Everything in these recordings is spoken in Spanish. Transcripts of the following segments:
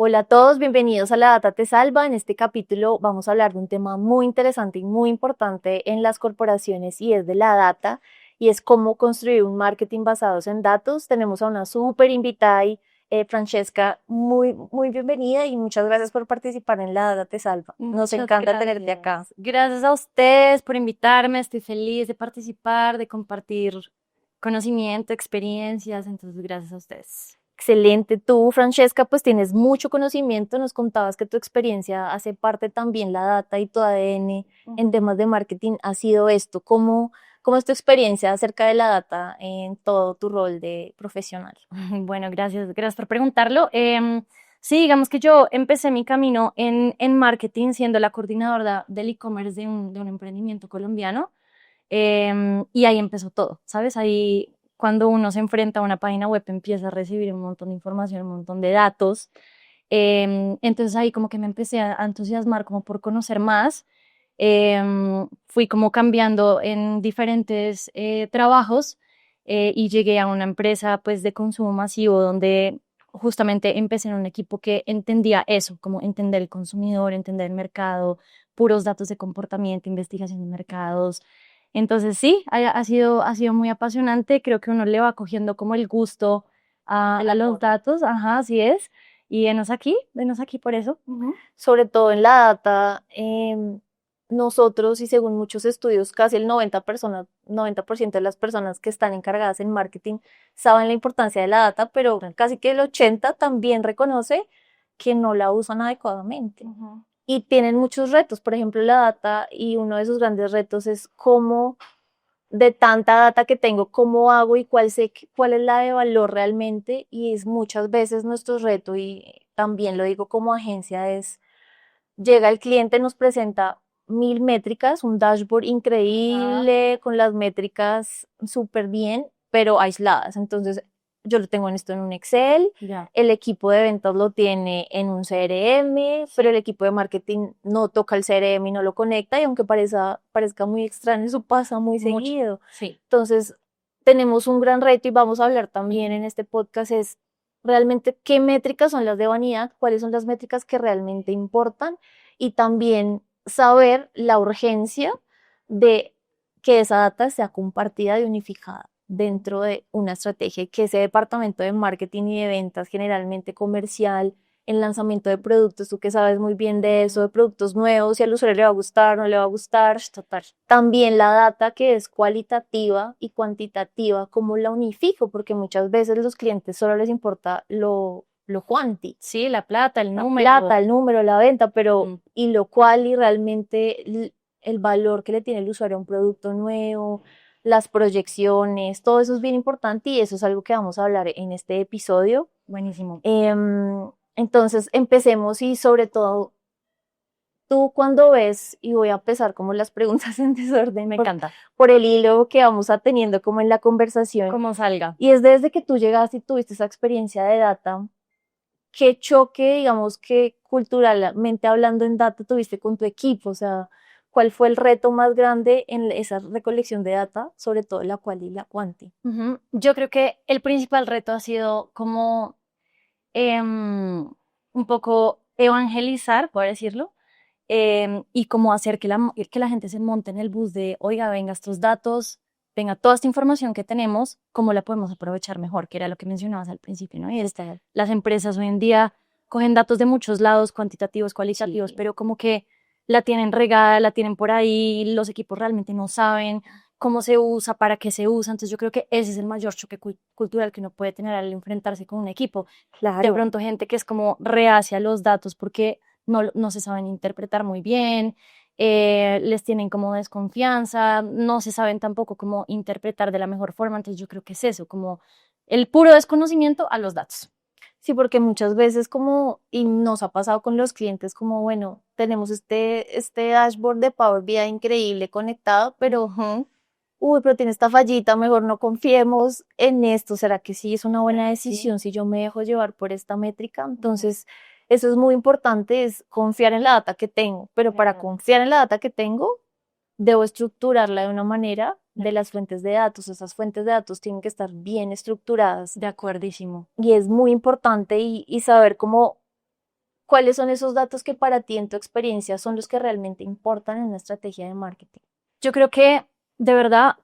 Hola a todos, bienvenidos a La Data Te Salva. En este capítulo vamos a hablar de un tema muy interesante y muy importante en las corporaciones y es de la data y es cómo construir un marketing basado en datos. Tenemos a una súper invitada y Francesca, muy bienvenida y muchas gracias por participar en La Data Te Salva. Nos Muchas encanta tenerte acá. gracias. Gracias a ustedes por invitarme. Estoy feliz de participar, de compartir conocimiento, experiencias. Entonces, gracias a ustedes. Excelente. Tú, Francesca, pues tienes mucho conocimiento. Nos contabas que tu experiencia hace parte también la data y tu ADN en Ujú. temas de marketing ha sido esto. ¿Cómo es tu experiencia acerca de la data en todo tu rol de profesional? Bueno, gracias por preguntarlo. Sí, digamos que yo empecé mi camino en marketing siendo la coordinadora del e-commerce de un emprendimiento colombiano. Y ahí empezó todo, ¿sabes? Ahí cuando uno se enfrenta a una página web empieza a recibir un montón de información, un montón de datos. Entonces ahí como que me empecé a entusiasmar como por conocer más. Fui como cambiando en diferentes trabajos y llegué a una empresa pues de consumo masivo donde justamente empecé en un equipo que entendía eso, como entender el consumidor, entender el mercado, puros datos de comportamiento, investigación de mercados. Entonces sí, ha sido muy apasionante. Creo que uno le va cogiendo como el gusto El a los amor. datos. Ajá, así es. Y venos aquí por eso. Ujú. Sobre todo en la data, nosotros y según muchos estudios, casi el 90% de las personas que están encargadas en marketing saben la importancia de la data, pero Total. casi que el 80 también reconoce que no la usan adecuadamente. Ujú. Y tienen muchos retos, por ejemplo, la data, y uno de sus grandes retos es cómo de tanta data que tengo, cómo hago y cuál es la de valor realmente, y es muchas veces nuestro reto, y también lo digo como agencia, es llega el cliente, nos presenta 1000 métricas, un dashboard Ajá. increíble, con las métricas súper bien, pero aisladas. Entonces, yo lo tengo en esto en un Excel, Ya. el equipo de ventas lo tiene en un CRM, pero el Sí. equipo de marketing no toca el CRM y no lo conecta, y aunque parezca muy extraño, eso pasa muy Mucho. seguido. Sí. Entonces, tenemos un gran reto y vamos a hablar también en este podcast es realmente qué métricas son las de vanidad, cuáles son las métricas que realmente importan y también saber la urgencia de que esa data sea compartida y unificada dentro de una estrategia y que ese departamento de marketing y de ventas generalmente comercial, en lanzamiento de productos, tú que sabes muy bien de eso, de productos nuevos, si al usuario le va a gustar, no le va a gustar. Total. También la data que es cualitativa y cuantitativa, cómo la unifico, porque muchas veces los clientes solo les importa lo cuanti, Sí, la plata, el la número. plata, el número, la venta, pero Mm. y lo cual y realmente el valor que le tiene el usuario a un producto nuevo, las proyecciones, todo eso es bien importante y eso es algo que vamos a hablar en este episodio. Buenísimo. Entonces, empecemos y sobre todo, tú cuando ves, y voy a empezar como las preguntas en desorden Me encanta. por el hilo que vamos a teniendo como en la conversación, Como salga. y es desde que tú llegaste y tuviste esa experiencia de data, ¿qué choque, digamos, que culturalmente hablando en data tuviste con tu equipo? O sea, ¿cuál fue el reto más grande en esa recolección de data, sobre todo la cual y la cuanti? Ujú. Yo creo que el principal reto ha sido como un poco evangelizar, por decirlo, y como hacer que la gente se monte en el bus de, oiga, venga estos datos, venga toda esta información que tenemos, ¿cómo la podemos aprovechar mejor? Que era lo que mencionabas al principio, ¿no? Y es, Está, las empresas hoy en día cogen datos de muchos lados, cuantitativos, sí, cualitativos, pero como que la tienen regada, la tienen por ahí, los equipos realmente no saben cómo se usa, para qué se usa. Entonces yo creo que ese es el mayor choque cultural que uno puede tener al enfrentarse con un equipo. De claro. pronto gente que es como reacia a los datos porque no se saben interpretar muy bien, les tienen como desconfianza, no se saben tampoco cómo interpretar de la mejor forma. Entonces yo creo que es eso, como el puro desconocimiento a los datos. Sí, porque muchas veces como, y nos ha pasado con los clientes, como, bueno, tenemos este dashboard de Power BI increíble conectado, pero, Ujú. uy, pero tiene esta fallita, mejor no confiemos en esto. ¿Será que sí es una ¿Será buena que sí? decisión si yo me dejo llevar por esta métrica? Ujú. Entonces, eso es muy importante, es confiar en la data que tengo, pero De para acuerdo. confiar en la data que tengo, debo estructurarla de una manera de las fuentes de datos. Esas fuentes de datos tienen que estar bien estructuradas De acuerdísimo. y es muy importante y saber cómo. ¿cuáles son esos datos que para ti, en tu experiencia, son los que realmente importan en una estrategia de marketing? Yo creo que de verdad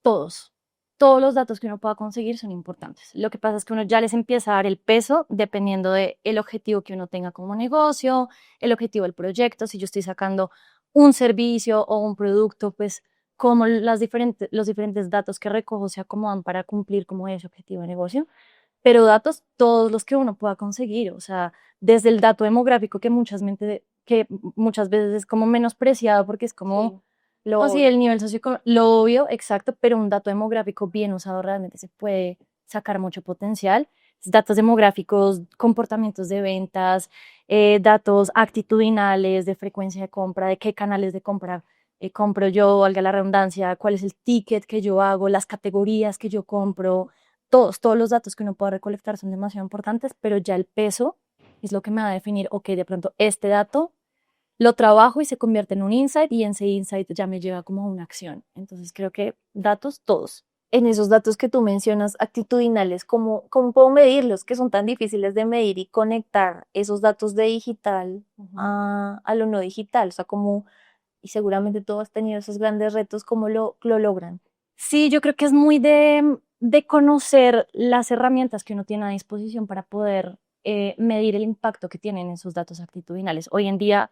todos, todos los datos que uno pueda conseguir son importantes. Lo que pasa es que uno ya les empieza a dar el peso dependiendo del objetivo que uno tenga como negocio, el objetivo del proyecto. Si yo estoy sacando un servicio o un producto, pues como los diferentes datos que recojo se acomodan para cumplir como ese objetivo de negocio. Pero datos, todos los que uno pueda conseguir, o sea, desde el dato demográfico que muchas veces es como menospreciado porque es como Sí, lo o sí, obvio. el nivel socioeconómico, lo obvio, exacto, pero un dato demográfico bien usado realmente se puede sacar mucho potencial. Datos demográficos, comportamientos de ventas, datos actitudinales de frecuencia de compra, de qué canales de compra compro yo, valga la redundancia, cuál es el ticket que yo hago, las categorías que yo compro, todos los datos que uno pueda recolectar son demasiado importantes, pero ya el peso es lo que me va a definir, ok, de pronto este dato lo trabajo y se convierte en un insight y ese insight ya me lleva como a una acción. Entonces creo que datos todos. En esos datos que tú mencionas, actitudinales, ¿cómo puedo medirlos? Que son tan difíciles de medir y conectar esos datos de digital Ujú. a lo no digital. O sea, y seguramente tú has tenido esos grandes retos, ¿cómo lo logran? Sí, yo creo que es muy de conocer las herramientas que uno tiene a disposición para poder medir el impacto que tienen esos datos actitudinales. Hoy en día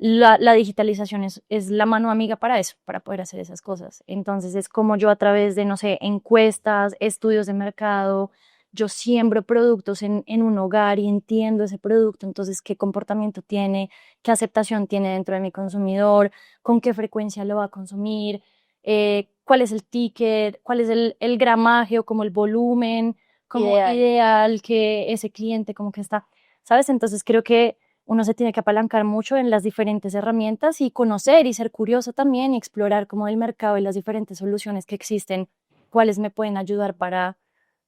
la digitalización es la mano amiga para eso, para poder hacer esas cosas. Entonces es como yo a través de, no sé, encuestas, estudios de mercado, yo siembro productos en un hogar y entiendo ese producto, entonces qué comportamiento tiene, qué aceptación tiene dentro de mi consumidor, con qué frecuencia lo va a consumir, cuál es el ticket, cuál es el gramaje o como el volumen, como Ideal. ideal que ese cliente como que está, ¿sabes? Entonces creo que uno se tiene que apalancar mucho en las diferentes herramientas y conocer y ser curioso también y explorar como el mercado y las diferentes soluciones que existen, cuáles me pueden ayudar para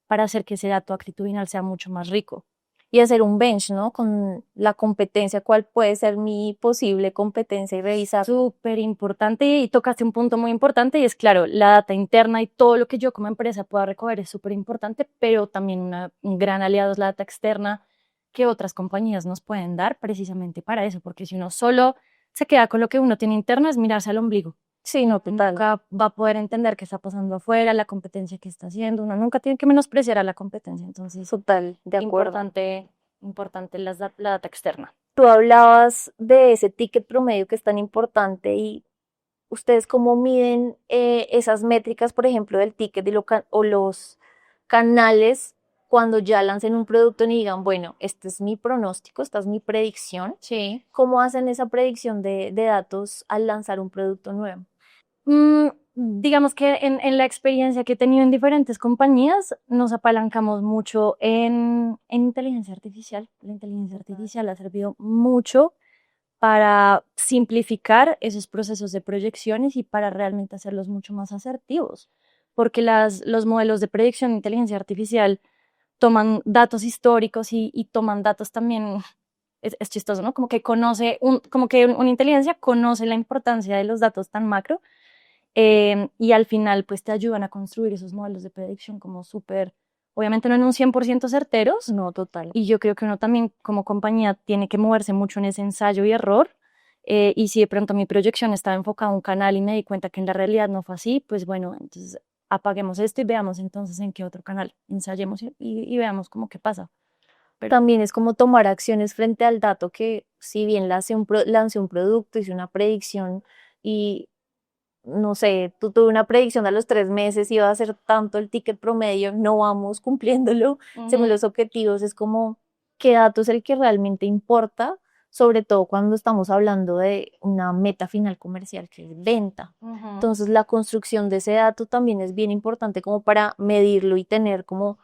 hacer que ese dato actitudinal sea mucho más rico. Y hacer un bench, ¿no? Con la competencia, cuál puede ser mi posible competencia y revisarlo. Súper importante y tocaste un punto muy importante y es claro, la data interna y todo lo que yo como empresa pueda recoger es súper importante, pero también un gran aliado es la data externa que otras compañías nos pueden dar precisamente para eso, porque si uno solo se queda con lo que uno tiene interno es mirarse al ombligo. Sí, no, Uno total, nunca va a poder entender qué está pasando afuera, la competencia que está haciendo, uno nunca tiene que menospreciar a la competencia, entonces total, de acuerdo. importante la data externa. Tú hablabas de ese ticket promedio que es tan importante y ustedes cómo miden esas métricas, por ejemplo, del ticket o los canales cuando ya lancen un producto y digan, bueno, este es mi pronóstico, esta es mi predicción. Sí. ¿Cómo hacen esa predicción de datos al lanzar un producto nuevo? Digamos que en la experiencia que he tenido en diferentes compañías, nos apalancamos mucho en inteligencia artificial. La inteligencia artificial ha servido mucho para simplificar esos procesos de proyecciones y para realmente hacerlos mucho más asertivos, porque los modelos de predicción de inteligencia artificial toman datos históricos y toman datos también, es chistoso, ¿no? Como que como que una inteligencia conoce la importancia de los datos tan macro y al final pues te ayudan a construir esos modelos de predicción como súper, obviamente no en un 100% certeros, No, total. y yo creo que uno también como compañía tiene que moverse mucho en ese ensayo y error. Y si de pronto mi proyección estaba enfocada a un canal y me di cuenta que en la realidad no fue así, pues bueno, entonces apaguemos esto y veamos entonces en qué otro canal ensayemos y veamos cómo qué pasa. Pero También es como tomar acciones frente al dato que si bien lancé un producto, hice una predicción y no sé, tú tuve una predicción a los 3 meses, iba a ser tanto el ticket promedio, no vamos cumpliéndolo según ujú, los objetivos, es como qué dato es el que realmente importa, sobre todo cuando estamos hablando de una meta final comercial que es venta. ujú. Entonces, la construcción de ese dato también es bien importante como para medirlo y tener como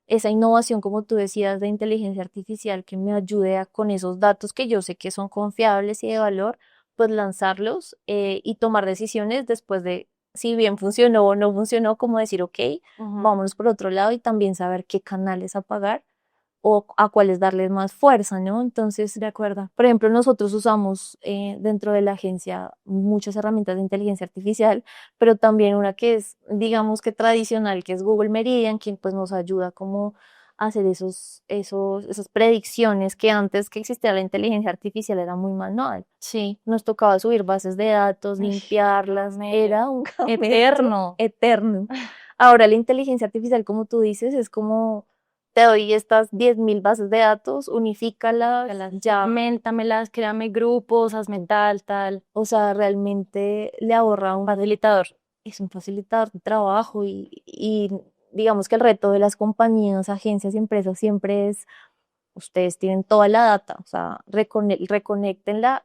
esa innovación, como tú decías, de inteligencia artificial que me ayude con esos datos que yo sé que son confiables y de valor, pues lanzarlos y tomar decisiones después de si bien funcionó o no funcionó, como decir, ok, Ujú. vámonos por otro lado y también saber qué canales apagar o a cuáles darles más fuerza, ¿no? Entonces, De acuerdo. por ejemplo, nosotros usamos dentro de la agencia muchas herramientas de inteligencia artificial, pero también una que es, digamos que tradicional, que es Google Meridian, quien pues nos ayuda como hacer esas predicciones que antes que existiera la inteligencia artificial era muy manual. Sí. Nos tocaba subir bases de datos, Uy, limpiarlas, era un camello eterno. eterno. Ahora la inteligencia artificial, como tú dices, es como te doy estas 10.000 bases de datos, unifícalas, ya, Segméntamelas, créame grupos, hazme tal. o sea, realmente le ahorra Facilitador. es un facilitador de trabajo y digamos que el reto de las compañías, agencias y empresas siempre es, ustedes tienen toda la data, o sea, reconéctenla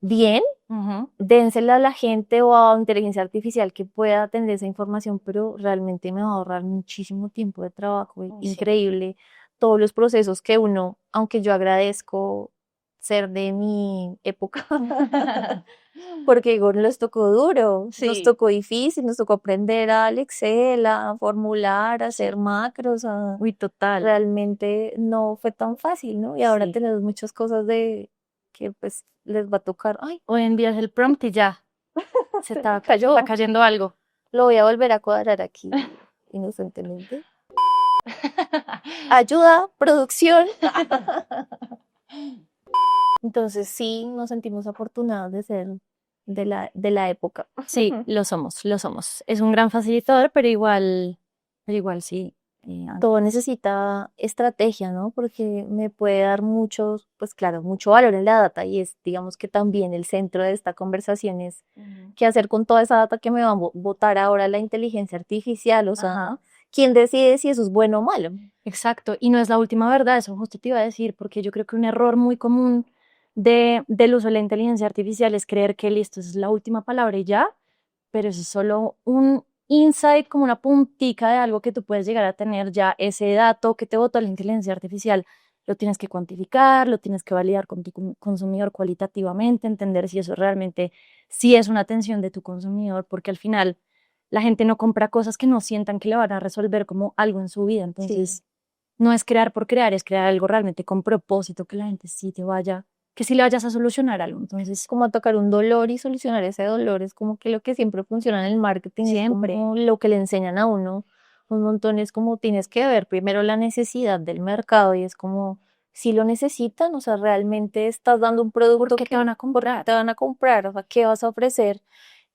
bien, Ujú. dénsela a la gente o a inteligencia artificial que pueda tener esa información, pero realmente me va a ahorrar muchísimo tiempo de trabajo, es Uy, sí. increíble todos los procesos que uno, aunque yo agradezco ser de mi época, porque digo, nos tocó duro, nos Sí. tocó difícil, nos tocó aprender al Excel, a formular, a hacer Sí. macros, Uy, total. realmente no fue tan fácil, ¿no? Y ahora Sí. tenemos muchas cosas de que pues les va a tocar, ay, Hoy envías el prompt y ya, se se me está cayó, cayendo algo. lo voy a volver a cuadrar aquí, inocentemente. Ayuda, producción. Entonces sí, nos sentimos afortunados de ser de la época. Sí, lo somos, lo somos. Es un gran facilitador, pero igual sí. Todo necesita estrategia, ¿no? Porque me puede dar mucho, pues claro, mucho valor en la data y es, digamos que también el centro de esta conversación es Ujú. qué hacer con toda esa data que me va a botar ahora la inteligencia artificial, o sea, Ajá, ¿quién decide si eso es bueno o malo? exacto. Y no es la última verdad, eso justo te iba a decir, porque yo creo que un error muy común del uso de la inteligencia artificial es creer que listo, esa es la última palabra y ya, pero eso es solo un insight, como una puntica de algo que tú puedes llegar a tener ya, ese dato que te botó la inteligencia artificial. Lo tienes que cuantificar, lo tienes que validar con tu consumidor cualitativamente, entender si eso realmente sí es una atención de tu consumidor, porque al final la gente no compra cosas que no sientan que le van a resolver como algo en su vida. Sí, Entonces, no es crear por crear, es crear algo realmente con propósito, que la gente sí te vaya, que sí le vayas a solucionar algo. Entonces, como atacar un dolor y solucionar ese dolor es como que lo que siempre funciona en el marketing es siempre. como lo que le enseñan a uno un montón, es como tienes que ver primero la necesidad del mercado y es como si lo necesitan, o sea, realmente estás dando un ¿Por producto qué te van a ¿por qué comprar? te van a comprar? O sea, ¿qué vas a ofrecer?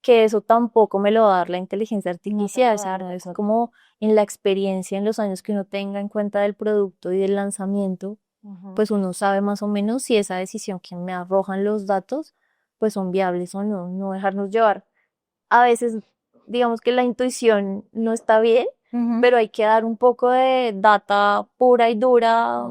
Que eso tampoco me lo va a dar la inteligencia No te lo artificial, va a dar, sino de es acuerdo. como en la experiencia, en los años que uno tenga en cuenta del producto y del lanzamiento, Ujú. pues uno sabe más o menos si esa decisión que me arrojan los datos, pues son viables o no, no dejarnos llevar. A veces, digamos que la intuición no está bien, Ujú. pero hay que dar un poco de data pura y dura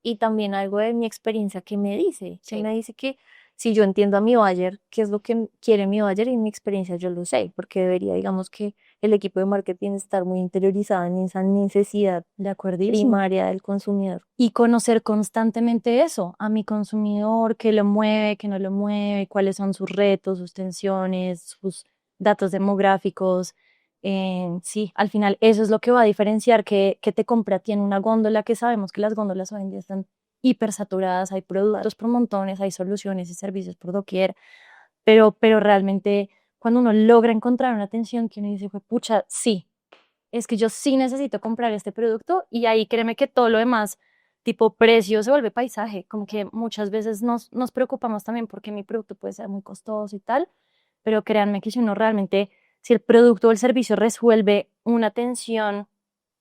y también algo de mi experiencia que Sí, me dice que si yo entiendo a mi buyer, qué es lo que quiere mi buyer y mi experiencia yo lo sé, porque debería, digamos que el equipo de marketing estar muy interiorizado en esa necesidad de acuerdísimo. primaria del consumidor. Y conocer constantemente eso, a mi consumidor, qué lo mueve, qué no lo mueve, cuáles son sus retos, sus tensiones, sus datos demográficos. Sí, al final eso es lo que va a diferenciar que te compre a ti en una góndola, que sabemos que las góndolas hoy en día están hipersaturadas, hay productos por montones, hay soluciones y servicios por doquier, pero realmente cuando uno logra encontrar una atención que uno dice, pucha, sí, es que yo sí necesito comprar este producto y ahí créeme que todo lo demás, tipo precio, se vuelve paisaje, como que muchas veces nos preocupamos también porque mi producto puede ser muy costoso y tal, pero créanme que si uno realmente, si el producto o el servicio resuelve una tensión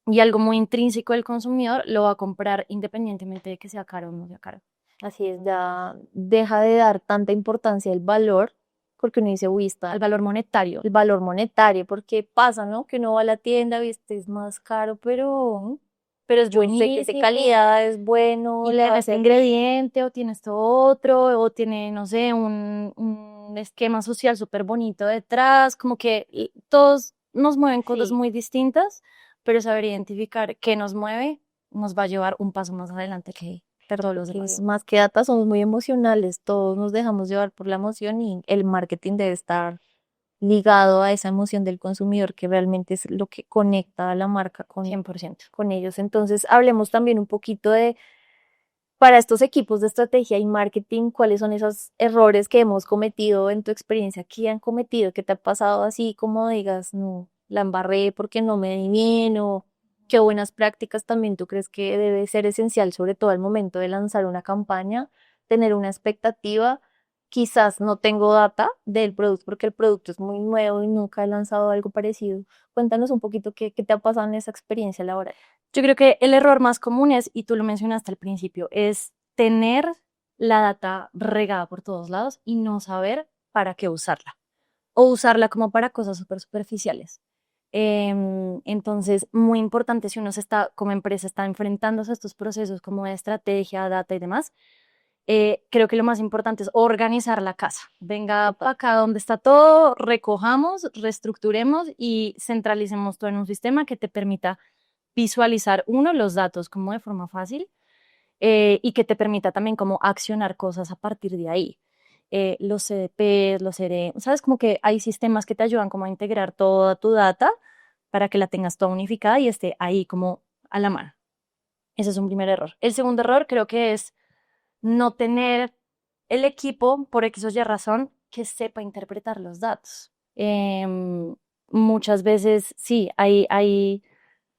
y algo muy intrínseco del consumidor, lo va a comprar independientemente de que sea caro o no sea caro. Así es, ya deja de dar tanta importancia al valor, porque uno dice, uy, Al está valor monetario. el valor monetario, porque pasa, ¿no? Que uno va a la tienda, viste, es más caro, Pero es yo sé que de buenísimo. calidad es bueno, Y le va a tiene este hacer, ingrediente o tiene esto otro o tiene, no sé, un esquema social súper bonito detrás, como que todos nos mueven cosas sí, muy distintas, pero saber identificar qué nos mueve nos va a llevar un paso más adelante que todos los que demás. más que data somos muy emocionales, todos nos dejamos llevar por la emoción y el marketing debe estar ligado a esa emoción del consumidor, que realmente es lo que conecta a la marca 100%. con ellos. Entonces, hablemos también un poquito de para estos equipos de estrategia y marketing, ¿cuáles son esos errores que hemos cometido en tu experiencia? ¿Qué han cometido? ¿Qué te ha pasado así como digas, no, la embarré porque no me di bien o ¿Qué buenas prácticas también tú crees que debe ser esencial, sobre todo al momento de lanzar una campaña, tener una expectativa? Quizás no tengo data del producto porque el producto es muy nuevo y nunca he lanzado algo parecido. Cuéntanos un poquito qué te ha pasado en esa experiencia laboral. Yo creo que el error más común es, y tú lo mencionaste al principio, es tener la data regada por todos lados y no saber para qué usarla o usarla como para cosas súper superficiales. Entonces, muy importante si uno se está, como empresa, está enfrentándose a estos procesos como de estrategia, data y demás, creo que lo más importante es organizar la casa. Venga para acá donde está todo, recojamos, reestructuremos y centralicemos todo en un sistema que te permita visualizar, uno, los datos como de forma fácil y que te permita también como accionar cosas a partir de ahí. Los CDPs, los CRM, sabes como que hay sistemas que te ayudan como a integrar toda tu data para que la tengas toda unificada y esté ahí como a la mano. Ese es un primer error. El segundo error creo que es no tener el equipo, por X o Y razón, que sepa interpretar los datos. Muchas veces, sí,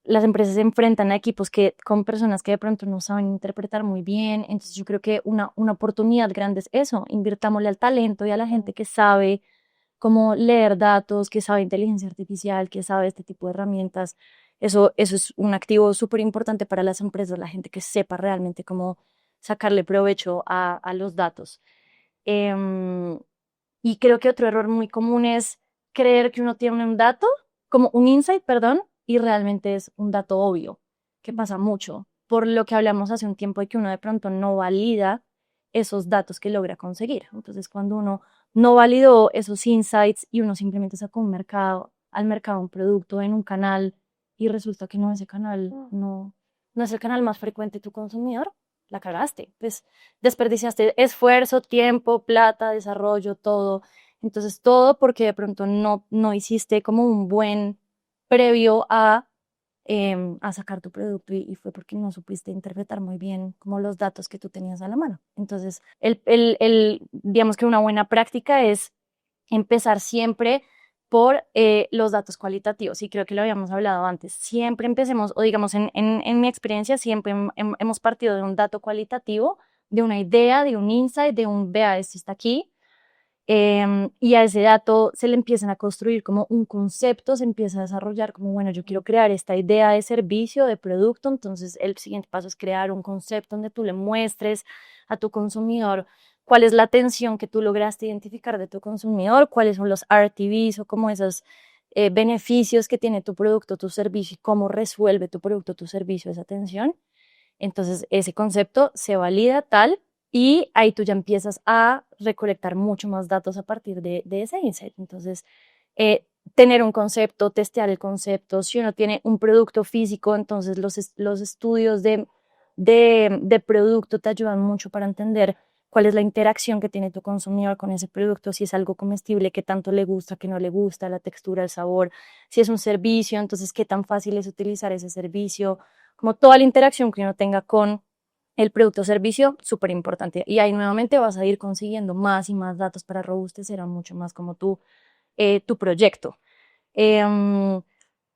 las empresas se enfrentan a equipos con personas que de pronto no saben interpretar muy bien. Entonces yo creo que una oportunidad grande es eso, invirtámosle al talento y a la gente que sabe cómo leer datos, que sabe inteligencia artificial, que sabe este tipo de herramientas. Eso es un activo súper importante para las empresas, la gente que sepa realmente cómo sacarle provecho a los datos. Em, y creo que otro error muy común es creer que uno tiene un dato, como un insight, perdón, y realmente es un dato obvio, que pasa mucho, por lo que hablamos hace un tiempo de que uno de pronto no valida esos datos que logra conseguir. Entonces, cuando uno no validó esos insights y uno simplemente sacó al mercado un producto en un canal y resulta que no, ese canal no es el canal más frecuente de tu consumidor, la cagaste. Pues desperdiciaste esfuerzo, tiempo, plata, desarrollo, todo. Entonces, todo porque de pronto no hiciste como un buen previo a sacar tu producto y fue porque no supiste interpretar muy bien como los datos que tú tenías a la mano. Entonces, digamos que una buena práctica es empezar siempre por los datos cualitativos, y creo que lo habíamos hablado antes. Siempre empecemos, o digamos en mi experiencia, siempre hemos partido de un dato cualitativo, de una idea, de un insight, de un, vea, esto está aquí, y a ese dato se le empiezan a construir como un concepto, se empieza a desarrollar como, bueno, yo quiero crear esta idea de servicio, de producto, entonces el siguiente paso es crear un concepto donde tú le muestres a tu consumidor cuál es la atención que tú lograste identificar de tu consumidor, cuáles son los RTVs o como esos beneficios que tiene tu producto, tu servicio y cómo resuelve tu producto, tu servicio esa atención. Entonces ese concepto se valida tal y ahí tú ya empiezas a recolectar mucho más datos a partir de ese insight. Entonces, tener un concepto, testear el concepto. Si uno tiene un producto físico, entonces los estudios de producto te ayudan mucho para entender cuál es la interacción que tiene tu consumidor con ese producto, si es algo comestible, qué tanto le gusta, qué no le gusta, la textura, el sabor, si es un servicio, entonces qué tan fácil es utilizar ese servicio, como toda la interacción que uno tenga con el producto o servicio, súper importante. Y ahí nuevamente vas a ir consiguiendo más y más datos para robustecer aún mucho más como tu proyecto. Em,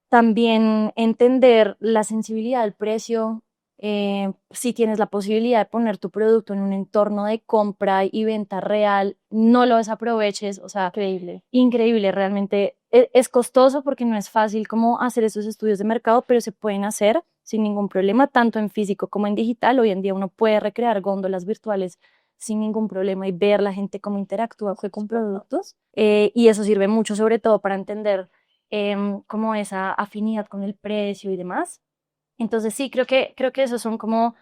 También entender la sensibilidad del precio. Si tienes la posibilidad de poner tu producto en un entorno de compra y venta real, no lo desaproveches. O sea, Increíble. increíble, realmente es costoso porque no es fácil como hacer esos estudios de mercado, pero se pueden hacer sin ningún problema, tanto en físico como en digital. Hoy en día uno puede recrear góndolas virtuales sin ningún problema y ver la gente cómo interactúa con productos. Y eso sirve mucho, sobre todo para entender como esa afinidad con el precio y demás. Entonces sí, creo que esos son como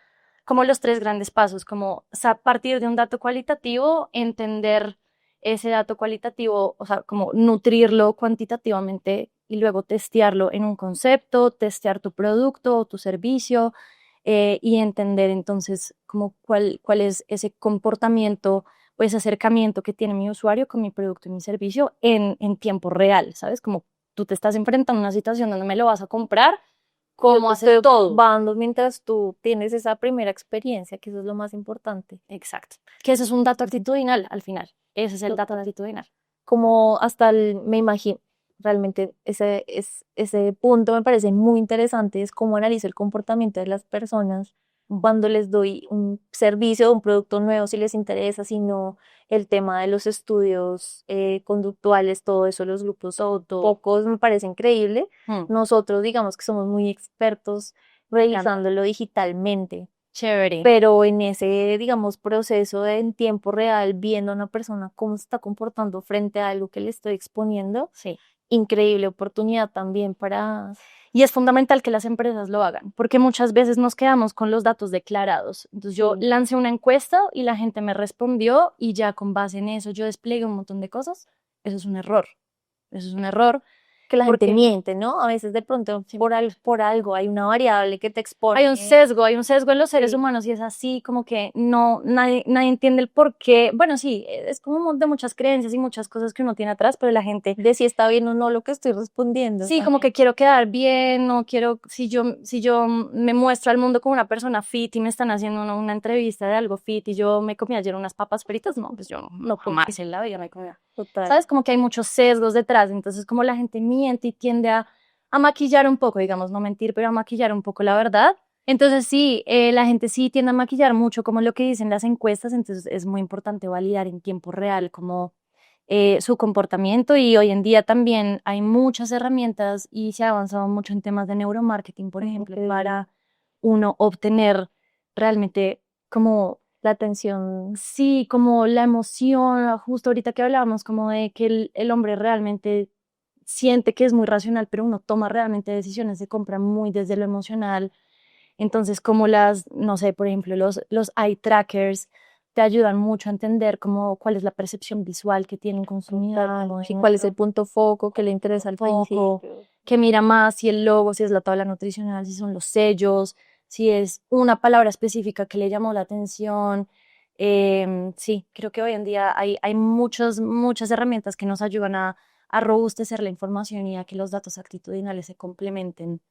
los tres grandes pasos, como partir de un dato cualitativo, entender ese dato cualitativo, o sea, como nutrirlo cuantitativamente y luego testearlo en un concepto, testear tu producto o tu servicio y entender entonces como cuál es ese comportamiento o ese acercamiento que tiene mi usuario con mi producto y mi servicio en tiempo real, ¿sabes? Como tú te estás enfrentando a una situación donde me lo vas a comprar, Yo cómo te hacer estoy todo. observando mientras tú tienes esa primera experiencia, que eso es lo más importante. Exacto. Que ese es un dato actitudinal al final. Ese es el dato Total. actitudinal. Como hasta me imagino, realmente ese punto me parece muy interesante, es cómo analizo el comportamiento de las personas cuando les doy un servicio o un producto nuevo, si les interesa, si no, el tema de los estudios conductuales, todo eso, los grupos pocos me parece increíble. Nosotros digamos que somos muy expertos revisándolo digitalmente, Chévere. pero en ese, digamos, proceso de en tiempo real, viendo a una persona cómo se está comportando frente a algo que le estoy exponiendo, Sí. increíble oportunidad también para... Y es fundamental que las empresas lo hagan, porque muchas veces nos quedamos con los datos declarados. Entonces yo Sí. lancé una encuesta y la gente me respondió y ya con base en eso yo despliegué un montón de cosas. Eso es un error. Eso es un error. Que la gente Porque miente, ¿no? A veces de pronto por algo hay una variable que te expone. hay un sesgo en los seres humanos y es así como que nadie entiende el por qué. Bueno, sí, es como de muchas creencias y muchas cosas que uno tiene atrás, pero la gente De si está bien o no lo que estoy respondiendo. sí, como que quiero quedar bien, no quiero, si yo me muestro al mundo como una persona fit y me están haciendo una entrevista de algo fit y yo me comí ayer unas papas fritas, no, pues yo no jamás en la vida me comía. Total. ¿Sabes? Como que hay muchos sesgos detrás, entonces como la gente miente y tiende a maquillar un poco, digamos, no mentir, pero a maquillar un poco la verdad. Entonces sí, la gente sí tiende a maquillar mucho como lo que dicen las encuestas, entonces es muy importante validar en tiempo real como su comportamiento y hoy en día también hay muchas herramientas y se ha avanzado mucho en temas de neuromarketing, por ejemplo, para uno obtener realmente como la atención. sí, como la emoción, justo ahorita que hablábamos, como de que el hombre realmente siente que es muy racional, pero uno toma realmente decisiones de compra muy desde lo emocional. Entonces, como no sé, por ejemplo, los eye trackers te ayudan mucho a entender cuál es la percepción visual que tiene un consumidor. Sí, cuál es el punto foco que le interesa al foco, principio. que mira más si el logo, si es la tabla nutricional, si son los sellos, si es una palabra específica que le llamó la atención. Sí, creo que hoy en día hay muchas herramientas que nos ayudan a robustecer la información y a que los datos actitudinales se complementen.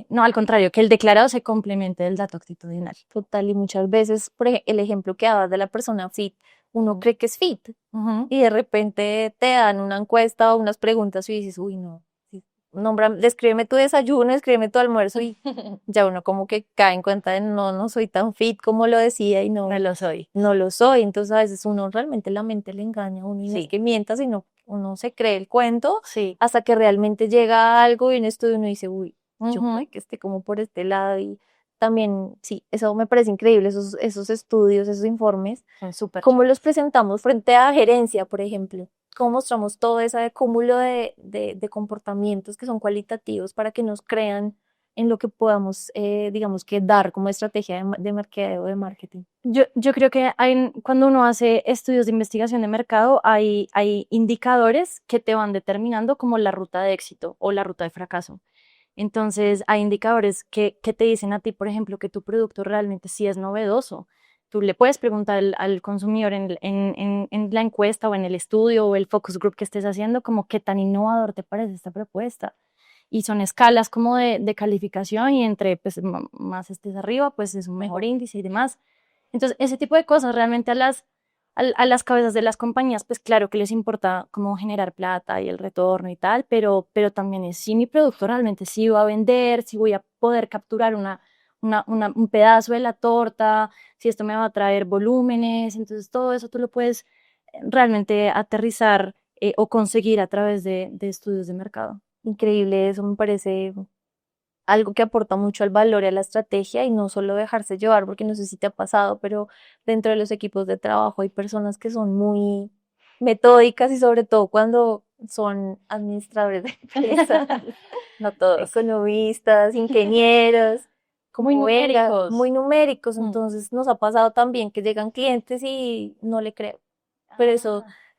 No, al contrario, que el declarado se complemente del dato actitudinal. Total, y muchas veces, el ejemplo que dabas de la persona fit, uno cree que es fit, Ujú. y de repente te dan una encuesta o unas preguntas y dices, uy, no, sí, descríbeme tu desayuno, descríbeme tu almuerzo, y ya uno como que cae en cuenta de no soy tan fit como lo decía y No lo soy. no lo soy. Entonces a veces uno realmente la mente le engaña a uno y no es Sí. que mienta, sino uno se cree el cuento Sí. hasta que realmente llega algo y en esto uno dice, uy, yo Ujú. puede que esté como por este lado. Y también, sí, eso me parece increíble, esos estudios, esos informes, Son súper cómo los presentamos frente a gerencia, por ejemplo, cómo mostramos todo ese cúmulo de comportamientos que son cualitativos para que nos crean en lo que podamos, digamos que dar como estrategia de mercadeo, de marketing. Yo creo que cuando uno hace estudios de investigación de mercado, hay indicadores que te van determinando como la ruta de éxito o la ruta de fracaso. Entonces, hay indicadores que te dicen a ti, por ejemplo, que tu producto realmente sí es novedoso. Tú le puedes preguntar al consumidor en la encuesta o en el estudio o el focus group que estés haciendo, como qué tan innovador te parece esta propuesta. Y son escalas como de calificación y entre pues, más estés arriba, pues es un mejor índice y demás. Entonces, ese tipo de cosas realmente a las cabezas de las compañías, pues claro que les importa cómo generar plata y el retorno y tal, pero también es si mi producto realmente sí va a vender, si voy a poder capturar un pedazo de la torta, si esto me va a traer volúmenes, entonces todo eso tú lo puedes realmente aterrizar o conseguir a través de estudios de mercado. Increíble, eso me parece algo que aporta mucho al valor y a la estrategia y no solo dejarse llevar, porque no sé si te ha pasado, pero dentro de los equipos de trabajo hay personas que son muy metódicas y sobre todo cuando son administradores de empresas, No todos. economistas, ingenieros, Muy como venga, numéricos. muy numéricos. Mm. Entonces nos ha pasado también que llegan clientes y no le creo. Pero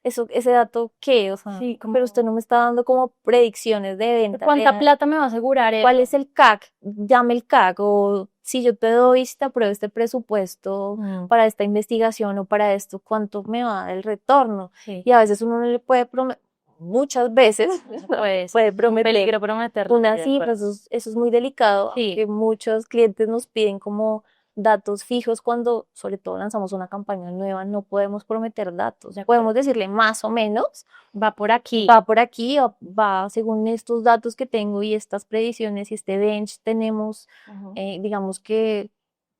ese dato, ¿qué? O sea, Sí, pero usted no me está dando como predicciones de venta. ¿cuánta plata me va a asegurar ¿Cuál eso? es el CAC? Llame el CAC, o si yo te doy, si te apruebo este presupuesto para esta investigación o para esto, ¿cuánto me va a dar el retorno? Sí. Y a veces uno no le puede prometer, muchas veces Pues, puede prometer peligro prometer. una cifra, eso es muy delicado, Sí. que muchos clientes nos piden como datos fijos cuando sobre todo lanzamos una campaña nueva, no podemos prometer datos. De acuerdo. Podemos decirle más o menos, Va por aquí. va por aquí, o va según estos datos que tengo y estas predicciones y este bench tenemos, Ujú. digamos que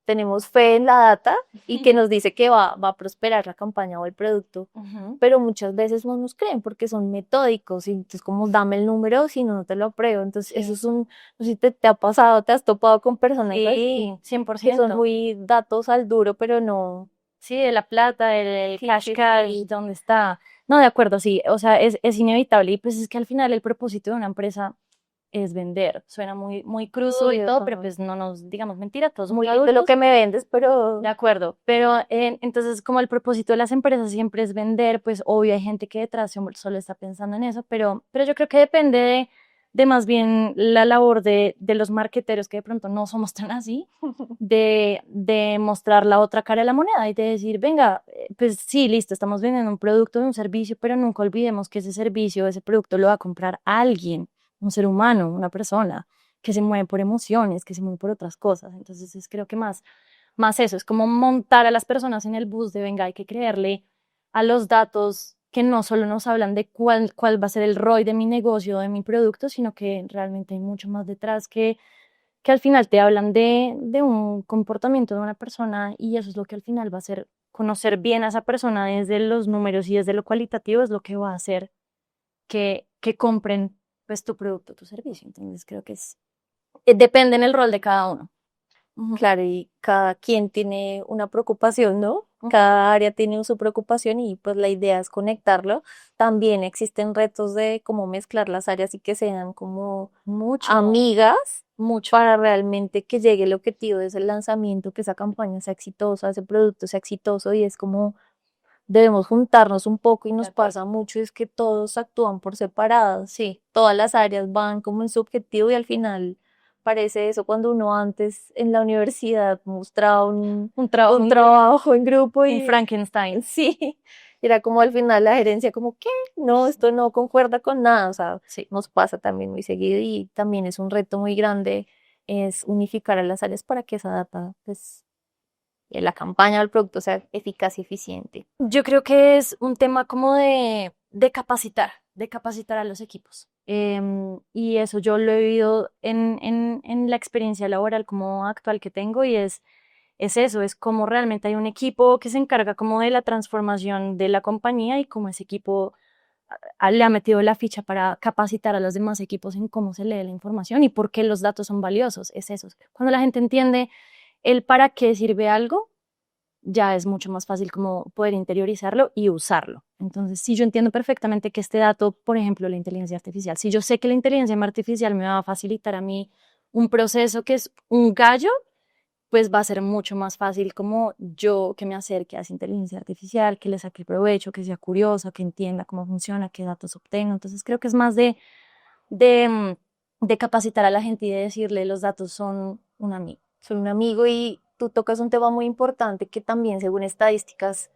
tenemos fe en la data y que nos dice que va a prosperar la campaña o el producto, Ujú. pero muchas veces no nos creen porque son metódicos y entonces como dame el número, si no, no te lo apruebo. Entonces Sí. eso es no sé si te ha pasado, te has topado con personas así, Sí, que son 100%. muy datos al duro, pero no. Sí, de la plata, el Sí, cash sí, cash, sí. ¿dónde está? No, de acuerdo, sí, o sea, es inevitable y pues es que al final el propósito de una empresa es vender. Suena muy, muy crudo y Sí, todo, pero ajá. pues no nos digamos mentiras, todos somos Muy lindo lo adultos. que me vendes, De pero acuerdo, pero entonces como el propósito de las empresas siempre es vender, pues obvio hay gente que detrás solo está pensando en eso, pero yo creo que depende de más bien la labor de los marqueteros que de pronto no somos tan así, de mostrar la otra cara de la moneda y de decir, venga, pues sí, listo, estamos vendiendo un producto o un servicio, pero nunca olvidemos que ese servicio, ese producto lo va a comprar alguien, un ser humano, una persona que se mueve por emociones, que se mueve por otras cosas. Entonces creo que más eso, es como montar a las personas en el bus de venga, hay que creerle a los datos que no solo nos hablan de cuál va a ser el ROI de mi negocio, de mi producto, sino que realmente hay mucho más detrás que al final te hablan de un comportamiento de una persona y eso es lo que al final va a hacer conocer bien a esa persona desde los números y desde lo cualitativo es lo que va a hacer que compren pues tu producto, tu servicio. Entonces creo que depende en el rol de cada uno. Ujú. claro, y cada quien tiene una preocupación, ¿no? Ujú. Cada área tiene su preocupación y pues la idea es conectarlo. También existen retos de cómo mezclar las áreas y que sean como Mucho, amigas mucho. para realmente que llegue el objetivo de ese lanzamiento, que esa campaña sea exitosa, ese producto sea exitoso y es como debemos juntarnos un poco y De nos acuerdo. pasa mucho es que todos actúan por separado, sí, todas las áreas van como en su objetivo y al final parece eso cuando uno antes en la universidad mostraba Un trabajo un en grupo, trabajo en grupo un y Frankenstein. sí, era como al final la gerencia como, ¿qué? No, esto no concuerda con nada, o sea, Sí, nos pasa también muy seguido y también es un reto muy grande, es unificar a las áreas para que esa data, pues, la campaña o el producto sea eficaz y eficiente. yo creo que es un tema como de capacitar a los equipos. Y eso yo lo he vivido en la experiencia laboral como actual que tengo y es eso, es como realmente hay un equipo que se encarga como de la transformación de la compañía y como ese equipo le ha metido la ficha para capacitar a los demás equipos en cómo se lee la información y por qué los datos son valiosos. Es eso. Cuando la gente entiende el para qué sirve algo, ya es mucho más fácil como poder interiorizarlo y usarlo. Entonces, si yo entiendo perfectamente que este dato, por ejemplo, la inteligencia artificial, si yo sé que la inteligencia artificial me va a facilitar a mí un proceso que es un gallo, pues va a ser mucho más fácil como yo que me acerque a esa inteligencia artificial, que le saque provecho, que sea curiosa, que entienda cómo funciona, qué datos obtengo. Entonces creo que es más de, de capacitar a la gente y de decirle los datos son un amigo. Soy un amigo y tú tocas un tema muy importante que también, según estadísticas,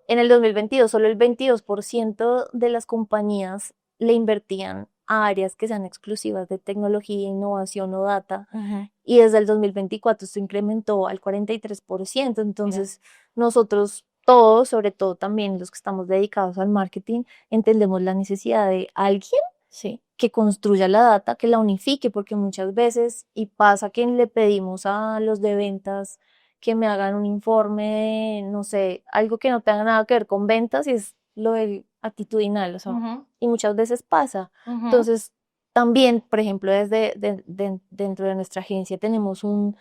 en el 2022 solo el 22% de las compañías le invertían a áreas que sean exclusivas de tecnología, innovación o data. Ujú. Y desde el 2024 esto incrementó al 43%. Mira. Entonces, nosotros todos, sobre todo también los que estamos dedicados al marketing, entendemos la necesidad de alguien Sí. que construya la data, que la unifique, porque muchas veces, y pasa que le pedimos a los de ventas que me hagan un informe, no sé, algo que no tenga nada que ver con ventas y es lo del actitudinal, o sea, Ujú, y muchas veces pasa. ujú. Entonces, también, por ejemplo, desde dentro de nuestra agencia tenemos un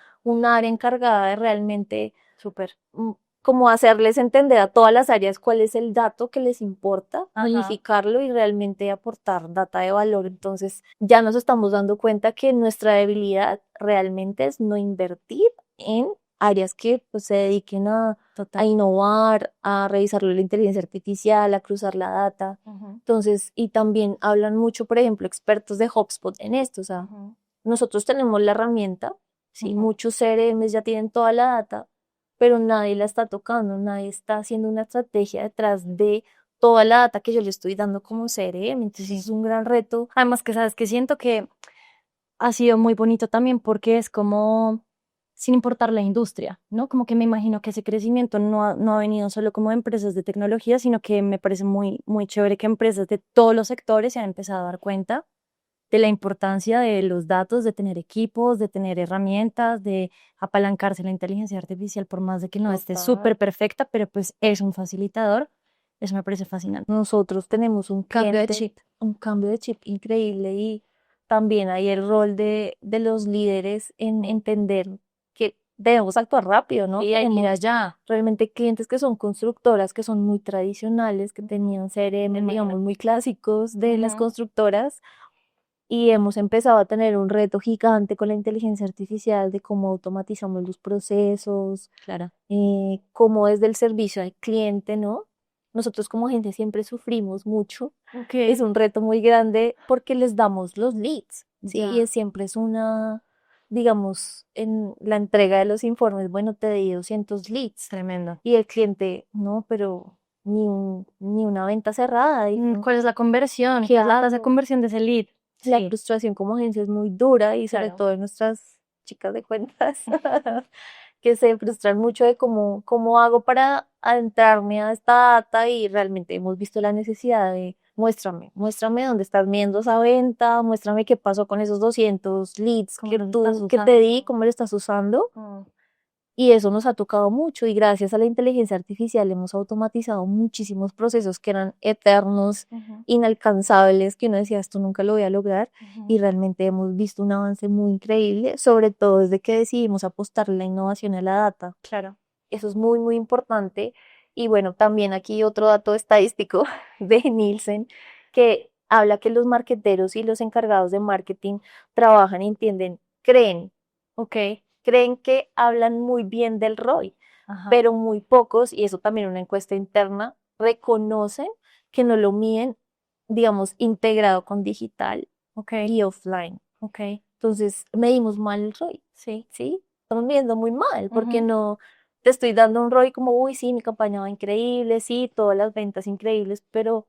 área encargada de realmente Súper. mm, como hacerles entender a todas las áreas cuál es el dato que les importa, Ajá. unificarlo y realmente aportar data de valor. Entonces, ya nos estamos dando cuenta que nuestra debilidad realmente es no invertir en áreas que pues, se dediquen a Total. innovar, a revisar la inteligencia artificial, a cruzar la data. Ujú, Entonces, y también hablan mucho, por ejemplo, expertos de HubSpot en esto. O sea, ujú, nosotros tenemos la herramienta, sí, ujú. muchos CRMs ya tienen toda la data, pero nadie la está tocando, nadie está haciendo una estrategia detrás de toda la data que yo le estoy dando como CRM. Entonces Sí. es un gran reto. Además que sabes que siento que ha sido muy bonito también porque es como sin importar la industria, ¿no? Como que me imagino que ese crecimiento no ha venido solo como de empresas de tecnología, sino que me parece muy, muy chévere que empresas de todos los sectores se han empezado a dar cuenta de la importancia de los datos, de tener equipos, de tener herramientas, de apalancarse la inteligencia artificial, por más de que no esté súper Total. perfecta, pero pues es un facilitador. Eso me parece fascinante. Nosotros tenemos Cambio de chip. un cambio de chip increíble y también hay el rol de los líderes en entender que debemos actuar rápido, ¿no? Y hay que ir Tenemos allá. realmente clientes que son constructoras, que son muy tradicionales, que tenían Me CRM, imagino. digamos, muy clásicos de las Ujú. constructoras y hemos empezado a tener un reto gigante con la inteligencia artificial de cómo automatizamos los procesos, Claro. cómo desde el servicio al cliente, ¿no? Nosotros como gente siempre sufrimos mucho. Ok. Es un reto muy grande porque les damos los leads, ¿sí? Y Ya. siempre es una, digamos, en la entrega de los informes, bueno, te di 200 leads Tremendo. y el cliente, no, pero ni una venta cerrada. Y, ¿Cuál es la conversión? ¿qué ¿Cuál es la tasa de hago? conversión de ese lead? La Sí, frustración como agencia es muy dura y sobre claro. todo en nuestras chicas de cuentas que se frustran mucho de cómo hago para adentrarme a esta data y realmente hemos visto la necesidad de muéstrame dónde estás viendo esa venta, muéstrame qué pasó con esos 200 leads ¿Cómo los estás que te di, usando? cómo lo estás usando. Mm. Y eso nos ha tocado mucho y gracias a la inteligencia artificial hemos automatizado muchísimos procesos que eran eternos, Ujú, inalcanzables, que uno decía esto nunca lo voy a lograr ujú. y realmente hemos visto un avance muy increíble, sobre todo desde que decidimos apostar la innovación a la data. Claro. Eso es muy, muy importante. Y bueno, también aquí otro dato estadístico de Nielsen que habla que los marketeros y los encargados de marketing trabajan y entienden, Ok. creen que hablan muy bien del ROI, Ajá. pero muy pocos, y eso también una encuesta interna, reconocen que no lo miden, digamos, integrado con digital Ok. y offline. Ok. Entonces, medimos mal el ROI, Sí. ¿sí? Estamos midiendo muy mal, porque Ujú. no te estoy dando un ROI como, uy, sí, mi campaña va increíble, sí, todas las ventas increíbles, pero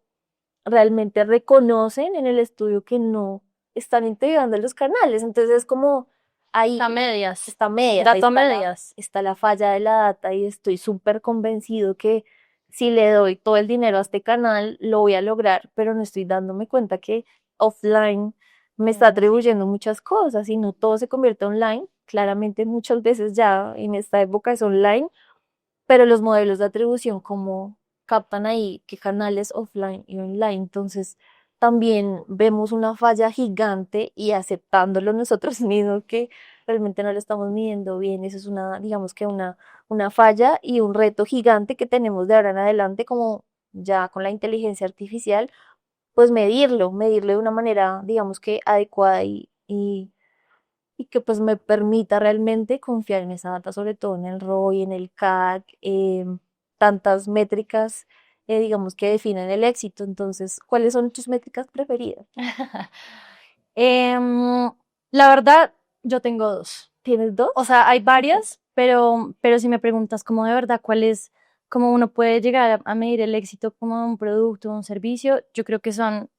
realmente reconocen en el estudio que no están integrando los canales. Entonces es como Está a ahí medias. está medias, Dato a medias. está la falla de la data y estoy súper convencido que si le doy todo el dinero a este canal, lo voy a lograr, pero no estoy dándome cuenta que offline me está Ujú. atribuyendo muchas cosas y no todo se convierte online. Claramente muchas veces ya en esta época es online, pero los modelos de atribución, como captan ahí qué canales offline y online. Entonces, también vemos una falla gigante y aceptándolo nosotros mismos que realmente no lo estamos midiendo bien. Eso es una, digamos que una falla y un reto gigante que tenemos de ahora en adelante, como ya con la inteligencia artificial, pues medirlo de una manera, digamos que adecuada y que pues me permita realmente confiar en esa data, sobre todo en el ROI, en el CAC, tantas métricas, digamos, que definen el éxito. Entonces, ¿cuáles son tus métricas preferidas? Em, la verdad, yo tengo dos. ¿Tienes dos? O sea, hay varias, pero si me preguntas como de verdad cuál es, cómo uno puede llegar a medir el éxito como de un producto o un servicio, yo creo que son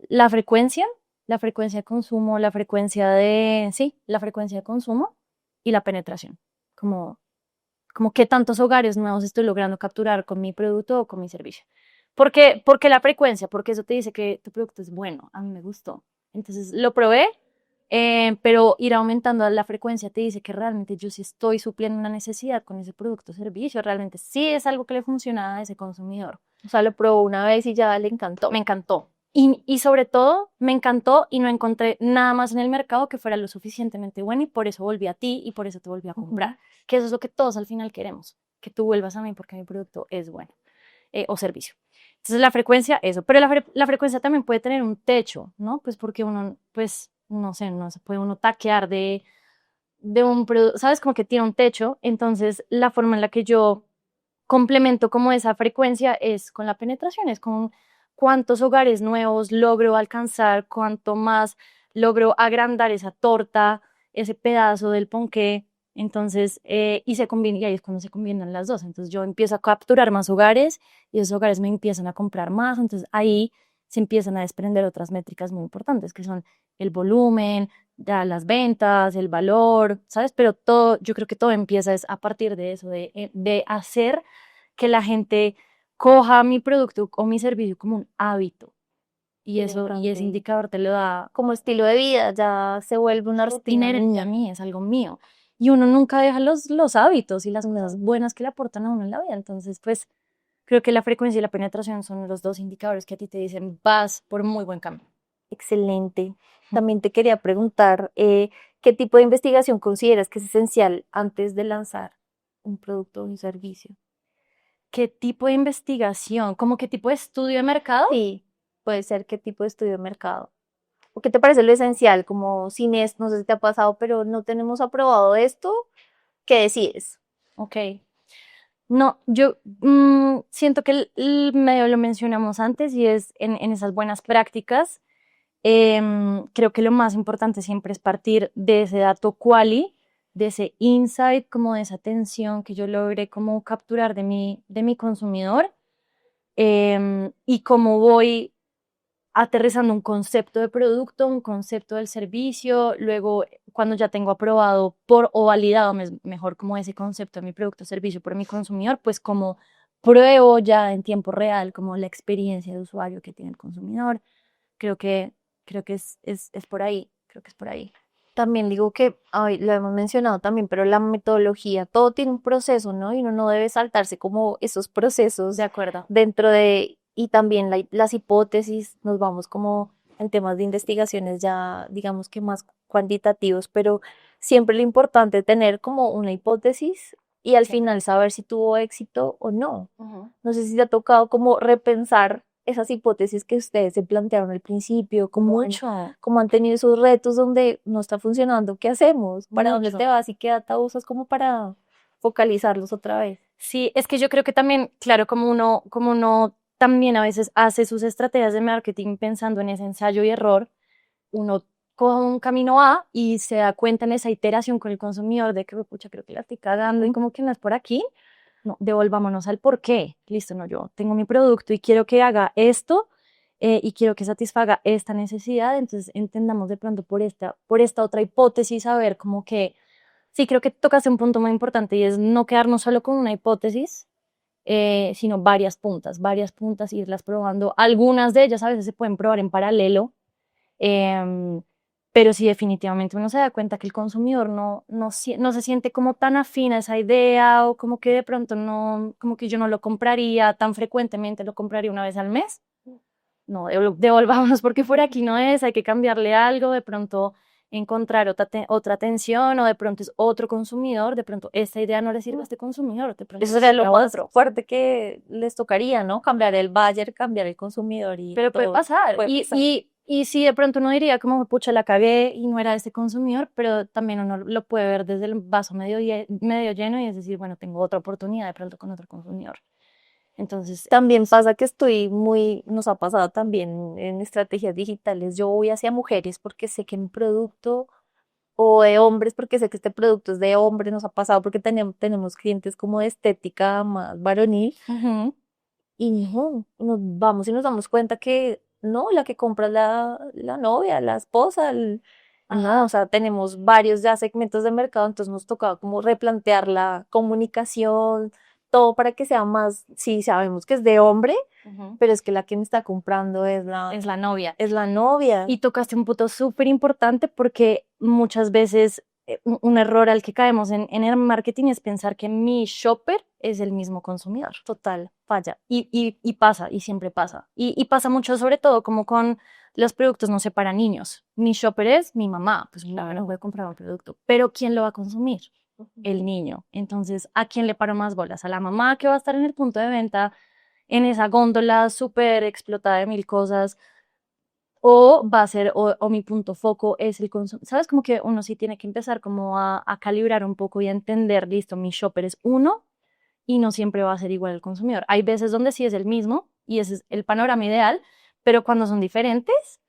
la frecuencia, la frecuencia de consumo, la frecuencia de consumo y la penetración. Como, como qué tantos hogares nuevos estoy logrando capturar con mi producto o con mi servicio. Porque la frecuencia, porque eso te dice que tu producto es bueno, a mí me gustó. Entonces lo probé, pero ir aumentando la frecuencia te dice que realmente yo sí estoy supliendo una necesidad con ese producto o servicio, realmente sí es algo que le funciona a ese consumidor. O sea, lo probó una vez y ya le encantó. Me encantó. Y sobre todo, me encantó y no encontré nada más en el mercado que fuera lo suficientemente bueno y por eso volví a ti y por eso te volví a Ujú. comprar. Que eso es lo que todos al final queremos, que tú vuelvas a mí porque mi producto es bueno o servicio. Entonces la frecuencia, eso. Pero la frecuencia también puede tener un techo, ¿no? Pues porque uno, pues, no sé, no se puede uno taquear de un producto, ¿sabes? Como que tiene un techo. Entonces la forma en la que yo complemento como esa frecuencia es con la penetración, es con cuántos hogares nuevos logro alcanzar, cuánto más logro agrandar esa torta, ese pedazo del ponqué. Entonces, y se combina, y ahí es cuando se combinan las dos. Entonces yo empiezo a capturar más hogares y esos hogares me empiezan a comprar más. Entonces ahí se empiezan a desprender otras métricas muy importantes, que son el volumen, ya las ventas, el valor, ¿sabes? Pero todo, yo creo que todo empieza es a partir de eso, de hacer que la gente coja mi producto o mi servicio como un hábito. Y eso, y ese Interesante. indicador te lo da Como estilo de vida, ya se vuelve una rutina inherente a mía. mí, es algo mío. Y uno nunca deja los hábitos y las cosas buenas que le aportan a uno en la vida. Entonces, pues, creo que la frecuencia y la penetración son los dos indicadores que a ti te dicen, vas por muy buen camino. Excelente. También te quería preguntar, ¿qué tipo de investigación consideras que es esencial antes de lanzar un producto o un servicio? ¿Qué tipo de investigación? ¿Cómo qué tipo de estudio de mercado? Sí, puede ser qué tipo de estudio de mercado. ¿O qué te parece lo esencial? Como sin esto, no sé si te ha pasado, pero no tenemos aprobado esto, ¿qué decides? Ok. No, yo siento que medio lo mencionamos antes y es en esas buenas prácticas. Creo que lo más importante siempre es partir de ese dato quali, de ese insight, como de esa atención que yo logré como capturar de mi consumidor, y cómo voy aterrizando un concepto de producto, un concepto del servicio, luego cuando ya tengo aprobado por o validado mejor como ese concepto de mi producto o servicio por mi consumidor, pues como pruebo ya en tiempo real como la experiencia de usuario que tiene el consumidor. Creo que, creo que es por ahí, creo que es por ahí. También digo que, ay, lo hemos mencionado también, pero la metodología, todo tiene un proceso, ¿no? Y uno no debe saltarse como esos De procesos acuerdo. dentro de, y también las hipótesis, nos vamos como en temas de investigaciones ya, digamos que más cuantitativos, pero siempre lo importante es tener como una hipótesis y al Siempre. final saber si tuvo éxito o no. Ujú. No sé si te ha tocado como repensar esas hipótesis que ustedes se plantearon al principio, Mucho, como han tenido esos retos donde no está funcionando, ¿qué hacemos? ¿Para dónde mucho. te vas y qué data usas como para focalizarlos otra vez? Sí, es que yo creo que también, claro, como uno también a veces hace sus estrategias de marketing pensando en ese ensayo y error, uno coge un camino A y se da cuenta en esa iteración con el consumidor de que, pucha, creo que la estoy cagando y como que no es por aquí. No, devolvámonos al por qué. Listo, no, yo tengo mi producto y quiero que haga esto, y quiero que satisfaga esta necesidad, entonces entendamos de pronto por esta otra hipótesis, a ver como que sí, creo que tocaste un punto muy importante y es no quedarnos solo con una hipótesis, sino varias puntas, irlas probando. Algunas de ellas a veces se pueden probar en paralelo, em, pero si definitivamente uno se da cuenta que el consumidor no se siente como tan afín a esa idea o como que de pronto no, como que yo no lo compraría tan frecuentemente, lo compraría una vez al mes. No, devolvámonos porque por aquí no es, hay que cambiarle algo, de pronto encontrar otra atención o de pronto es otro consumidor, de pronto esta idea no le sirve a este consumidor, de pronto Eso le sería lo sirve a más otro. fuerte que les tocaría, ¿no? Cambiar el buyer, cambiar el consumidor y Pero puede todo pasar. puede pasar. Y sí, de pronto uno diría como, pucha, la cagué y no era este consumidor, pero también uno lo puede ver desde el vaso medio lleno y es decir, bueno, tengo otra oportunidad de pronto con otro consumidor. Entonces, También pasa que estoy muy, nos ha pasado también en estrategias digitales. Yo voy hacia mujeres porque sé que mi producto o de hombres porque sé que este producto es de hombres, nos ha pasado porque tenemos clientes como de estética más varonil ujú, y no, nos vamos y nos damos cuenta que no, la que compra es la novia, la esposa, nada, o ajá, sea, tenemos varios ya segmentos de mercado, entonces nos tocaba como replantear la comunicación, todo para que sea más, sí, sabemos que es de hombre, ujú, pero es que la que me está comprando es la novia. es la novia. Y tocaste un punto súper importante porque muchas veces un error al que caemos en el marketing es pensar que mi shopper es el mismo consumidor. Total, falla. Y pasa, y siempre pasa. Y pasa mucho sobre todo como con los productos, no sé, para niños. Mi shopper es mi mamá, pues mi mamá no puede comprar un producto, pero ¿quién lo va a consumir? Ujú. El niño. Entonces, ¿a quién le paro más bolas? A la mamá que va a estar en el punto de venta, en esa góndola súper explotada de mil cosas, o va a ser, o mi punto foco es el consumo. ¿Sabes? Como que uno sí tiene que empezar como a calibrar un poco y a entender, listo, mi shopper es uno y no siempre va a ser igual el consumidor. Hay veces donde sí es el mismo y ese es el panorama ideal, pero cuando son diferentes,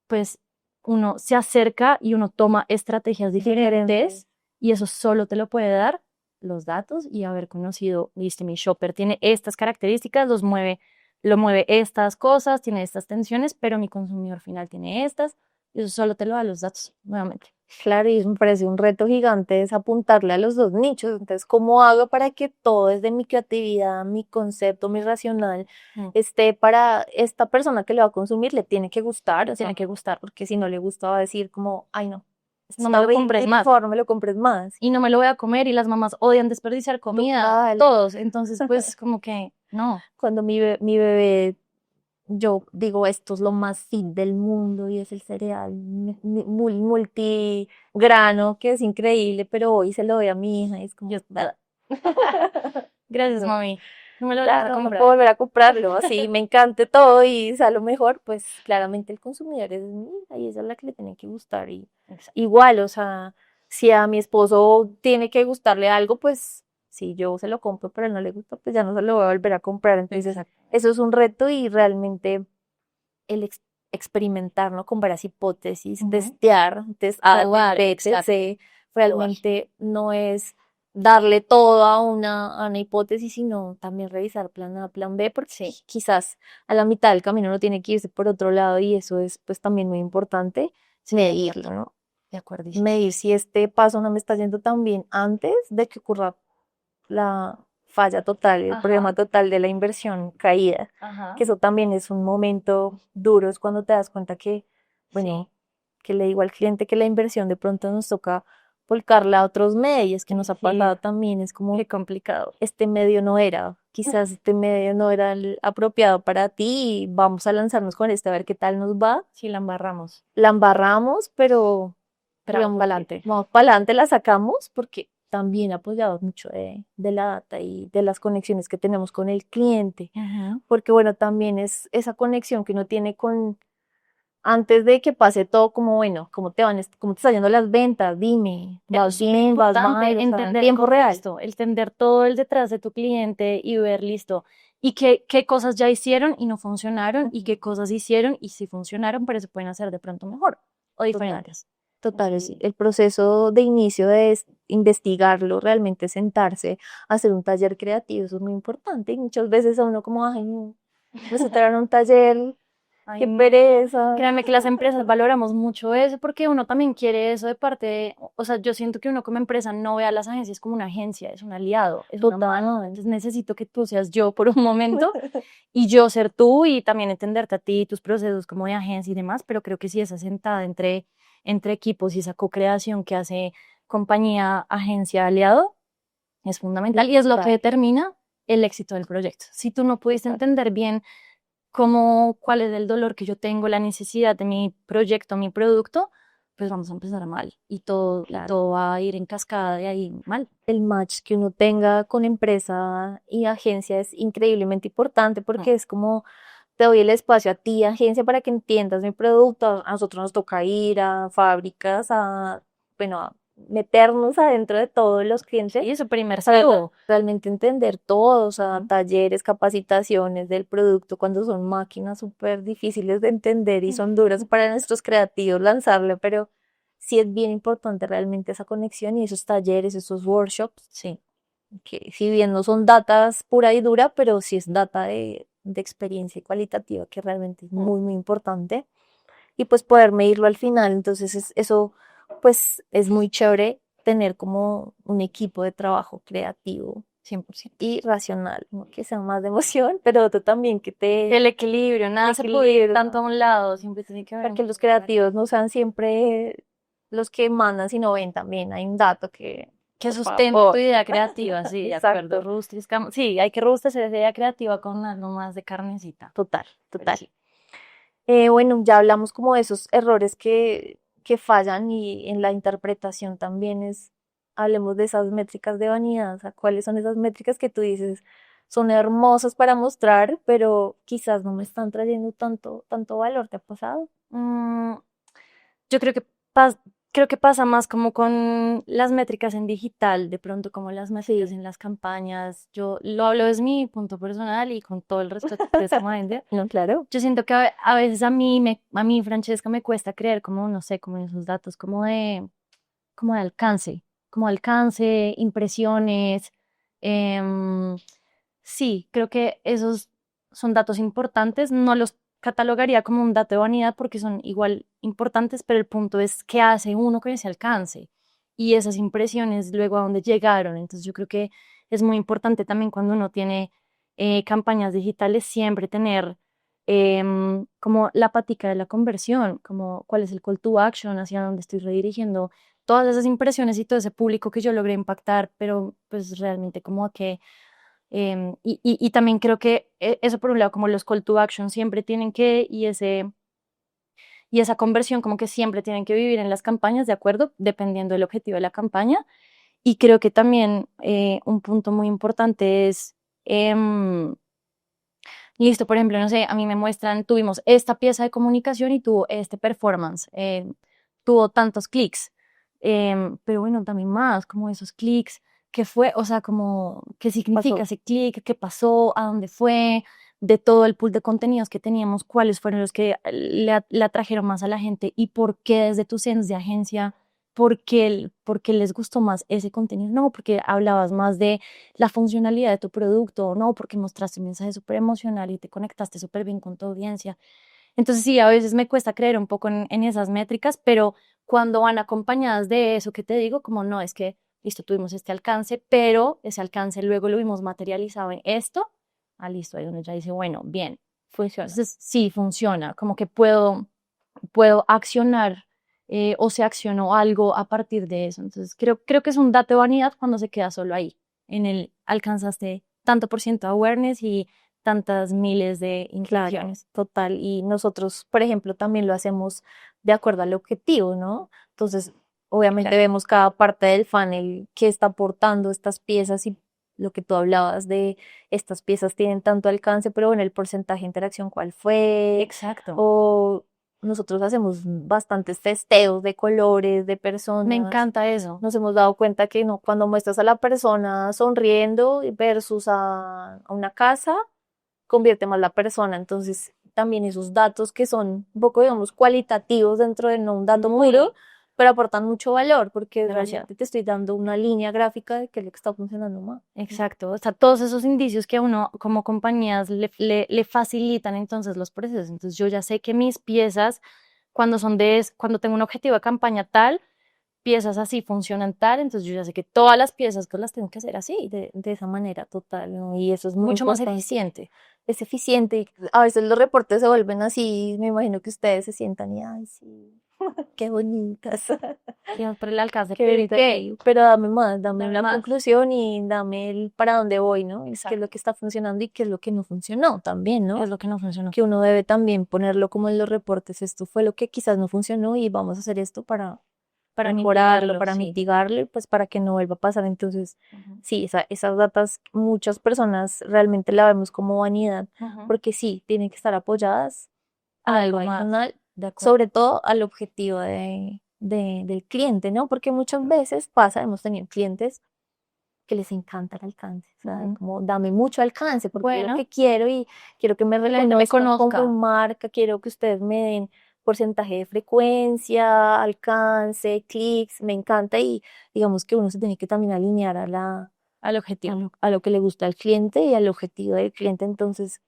pues uno se acerca y uno toma estrategias Diferente. diferentes y eso solo te lo puede dar los datos y haber conocido, listo, mi shopper tiene estas características, lo mueve estas cosas, tiene estas tensiones, pero mi consumidor final tiene estas. Y eso solo te lo da los datos, nuevamente. Claro, y eso me parece un reto gigante es apuntarle a los dos nichos. Entonces, ¿cómo hago para que todo desde mi creatividad, mi concepto, mi racional, Mm. esté para esta persona que lo va a consumir, le tiene que gustar? O sea, Tiene que gustar. porque si no le gusta va a decir como, ay no, esto No me está lo horrible, compres por más. favor, no me lo compres más. Y no me lo voy a comer y las mamás odian desperdiciar comida, Total. todos. Entonces, pues como que no. Cuando mi bebé, yo digo, esto es lo más fit del mundo y es el cereal multigrano, que es increíble, pero hoy se lo doy a mi hija y es como, Yo, "Bah". gracias, No, mami. No me lo vuelvas a claro, no comprar. puedo volver a comprarlo, así me encante todo y sea lo mejor, pues claramente el consumidor es mi hija y esa es la que le tiene que gustar y Exacto. igual, o sea, si a mi esposo tiene que gustarle algo, pues si yo se lo compro, pero a él no le gusta, pues ya no se lo voy a volver a comprar, entonces Exacto. eso es un reto y realmente el experimentar, ¿no? Con varias hipótesis, Ujú. testear, A, Probar, B, T, exacto. C, Probar. realmente no es darle todo a una hipótesis, sino también revisar plan A, plan B, porque Sí, quizás a la mitad del camino no tiene que irse por otro lado y eso es pues también muy importante, sí, de medirlo, acuerdo. ¿no? De acuerdísimo. Medir si este paso no me está yendo tan bien antes de que ocurra la falla total, el problema Ajá, total de la inversión caída, que ajá. eso también es un momento duro, es cuando te das cuenta que, Sí, bueno, que le digo al cliente que la inversión de pronto nos toca volcarla a otros medios, que nos ha sí, pasado también, es como, qué complicado. este medio no era, quizás este medio no era el apropiado para ti y vamos a lanzarnos con este a ver qué tal nos va, Sí, la embarramos. la embarramos, Pero vamos para porque adelante. vamos para adelante, la sacamos porque también apoyados mucho de la data y de las conexiones que tenemos con el cliente, Ujú. porque bueno, también es esa conexión que uno tiene con, antes de que pase todo, como bueno, cómo te están yendo las ventas, dime, Eso vas es súper bien, vas mal, importante, o sea, en entender el tiempo real. contexto, entender todo el detrás de tu cliente y ver, listo, y qué cosas ya hicieron y no funcionaron, y Ujú. qué cosas hicieron y sí funcionaron, pero se pueden hacer de pronto mejor o Total. diferentes. Total, Y el proceso de inicio de investigarlo, realmente sentarse, hacer un taller creativo, eso es muy importante. Y muchas veces a uno como, ay, no, me en un taller, ay, qué no. pereza. Créanme que las empresas valoramos mucho eso porque uno también quiere eso de parte o sea, yo siento que uno como empresa no ve a las agencias como una agencia, es un aliado, es una mano. Total. Entonces necesito que tú seas yo por un momento y yo ser tú y también entenderte a ti, tus procesos como de agencia y demás, pero creo que sí esa sentada entre equipos y esa co-creación que hace compañía, agencia, aliado es fundamental y es lo que Total. determina el éxito del proyecto. Si tú no pudiste Total. entender bien cómo, cuál es el dolor que yo tengo, la necesidad de mi proyecto, mi producto, pues vamos a empezar mal y Claro. todo va a ir en cascada de ahí mal. El match que uno tenga con empresa y agencia es increíblemente importante Mm. porque es como te doy el espacio a ti, agencia, para que entiendas mi producto. A nosotros nos toca ir a fábricas, bueno, a meternos adentro de todos los clientes Sí, es súper para inmersivo. realmente entender todo, o sea, Ujú. talleres, capacitaciones del producto, cuando son máquinas súper difíciles de entender y son duras para nuestros creativos lanzarlo, pero sí es bien importante realmente esa conexión y esos talleres, esos workshops, Sí. que si bien no son datas pura y dura, pero sí es data de experiencia y cualitativa, que realmente es Mm. muy, muy importante. Y pues poder medirlo al final, entonces eso pues es muy chévere tener como un equipo de trabajo creativo 100%. y racional, ¿no? Que sea más de emoción, pero otro también que El equilibrio, el nada se puede ir equilibrio, tanto a un lado, siempre tiene que haber para que un... los creativos no sean siempre los que mandan, sino ven también, hay un dato que, Que por sustente tu favor, idea creativa, sí, de acuerdo. exacto. Sí, hay que robustecer esa idea creativa con algo más de carnecita. Total, Pero total. sí. Bueno, ya hablamos como de esos errores que fallan y en la interpretación también hablemos de esas métricas de vanidad, o sea, cuáles son esas métricas que tú dices son hermosas para mostrar, pero quizás no me están trayendo tanto valor, ¿te ha pasado? Mm, yo creo que pasa más como con las métricas en digital, de pronto como las métricas Sí, en las campañas. Yo lo hablo desde mi punto personal y con todo el respeto que ustedes como agencia. no, claro. Yo siento que a veces a mí, Francesca, me cuesta creer como, no sé, como en esos datos como de alcance, impresiones. em, sí, creo que esos son datos importantes. No los catalogaría como un dato de vanidad porque son igual importantes, pero el punto es qué hace uno con ese alcance y esas impresiones luego a dónde llegaron. Entonces yo creo que es muy importante también cuando uno tiene campañas digitales siempre tener como la patica de la conversión, como cuál es el call to action, hacia dónde estoy redirigiendo todas esas impresiones y todo ese público que yo logré impactar, pero pues realmente como a qué. Y también creo que eso por un lado, como los call to action siempre tienen que, y esa conversión como que siempre tienen que vivir en las campañas, ¿de acuerdo? Dependiendo del objetivo de la campaña. Y creo que también un punto muy importante es, em, listo, por ejemplo, no sé, a mí me muestran, tuvimos esta pieza de comunicación y tuvo este performance, tuvo tantos clics, pero bueno, también más, como esos clics, qué fue, o sea, como, qué significa Pasó. ese clic, qué pasó, a dónde fue, de todo el pool de contenidos que teníamos, cuáles fueron los que le atrajeron más a la gente y por qué desde tu sense de agencia, por qué les gustó más ese contenido, no, porque hablabas más de la funcionalidad de tu producto o no, porque mostraste un mensaje súper emocional y te conectaste súper bien con tu audiencia. Entonces sí, a veces me cuesta creer un poco en esas métricas, pero cuando van acompañadas de eso que te digo, como no, es que, listo, tuvimos este alcance, pero ese alcance luego lo vimos materializado en esto, listo, ahí uno ya dice, bueno, bien. Funciona. Entonces sí, funciona, como que puedo accionar o se accionó algo a partir de eso. Entonces, creo que es un dato de vanidad cuando se queda solo ahí, en el alcanzaste tanto por ciento de awareness y tantas miles de Claro, impresiones. total. Y nosotros, por ejemplo, también lo hacemos de acuerdo al objetivo, ¿no? Entonces, obviamente Claro. vemos cada parte del funnel que está aportando estas piezas y lo que tú hablabas de estas piezas tienen tanto alcance, pero bueno, el porcentaje de interacción, ¿cuál fue? Exacto. O nosotros hacemos bastantes testeos de colores, de Me personas. encanta eso. Nos hemos dado cuenta que no, cuando muestras a la persona sonriendo versus a una casa, convierte más la persona. Entonces, también esos datos que son un poco, digamos, cualitativos dentro de no un dato Muy, puro, pero aportan mucho valor porque demasiado. realmente te estoy dando una línea gráfica de qué es lo que está funcionando más. Exacto, o sea, todos esos indicios que a uno como compañías le facilitan entonces los procesos. Entonces yo ya sé que mis piezas, cuando tengo un objetivo de campaña tal, piezas así funcionan tal, entonces yo ya sé que todas las piezas que las tengo que hacer así, De esa manera total, ¿no? Y eso es muy mucho más importante. eficiente. Es eficiente y a veces los reportes se vuelven así, me imagino que ustedes se sientan y, ay, sí, qué bonitas. Digamos, por el alcance, Qué pero bonita, ok, pero dame más, dame dame una más. conclusión y dame el para dónde voy, ¿no? Y qué es lo Exacto. que está funcionando y qué es lo que no funcionó también, ¿Qué ¿no? es lo que no funcionó? Que uno debe también ponerlo como en los reportes, esto fue lo que quizás no funcionó y vamos a hacer esto para Para mejorarlo, mitigarlo, para sí. mitigarlo y pues para que no vuelva a pasar. Entonces, Ujú, sí, esas datas muchas personas realmente la vemos como vanidad, ujú. porque sí, tienen que estar apoyadas en algo Algo más, adicional, de acuerdo. sobre todo al objetivo del cliente, ¿no? Porque muchas veces pasa, hemos tenido clientes que les encanta el alcance, o sea, Ujú. como dame mucho alcance, porque es lo Bueno, que quiero y quiero que me que la gente me reconozcan como conozca. marca, quiero que ustedes me den porcentaje de frecuencia, alcance, clics, me encanta y digamos que uno se tiene que también alinear Al objetivo. a lo que le gusta al cliente y al objetivo del cliente. Entonces,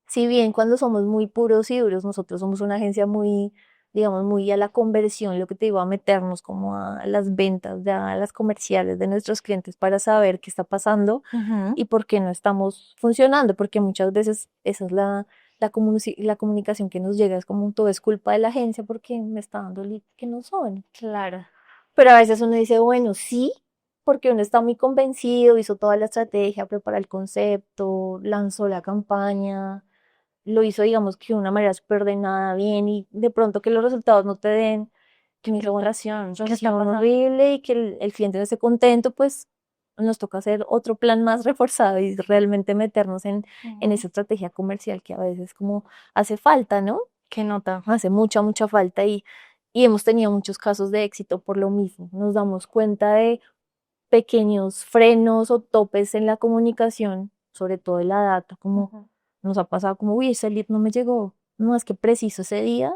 si bien cuando somos muy puros y duros, nosotros somos una agencia muy, digamos, muy a la conversión, lo que te digo, a meternos como a las ventas, a las comerciales de nuestros clientes para saber qué está pasando Ujú. y por qué no estamos funcionando, porque muchas veces esa es la comunicación que nos llega, es como todo es culpa de la agencia porque me está dando leads que no son. Claro. Pero a veces uno dice, bueno, sí, porque uno está muy convencido, hizo toda la estrategia, preparó el concepto, lanzó la campaña, lo hizo, digamos, que de una manera súper ordenada, bien, y de pronto que los resultados no te den, que me dice, bueno, Frustración. ¿Qué está frustración pasando? horrible y que el cliente no esté contento, pues nos toca hacer otro plan más reforzado y realmente meternos en Ujú. esa estrategia comercial que a veces como hace falta, ¿no? ¿Qué nota? Hace mucha, mucha falta y hemos tenido muchos casos de éxito por lo mismo. Nos damos cuenta de pequeños frenos o topes en la comunicación, sobre todo en la data, como Ujú. nos ha pasado como, uy, ese lead no me llegó, no es que preciso ese día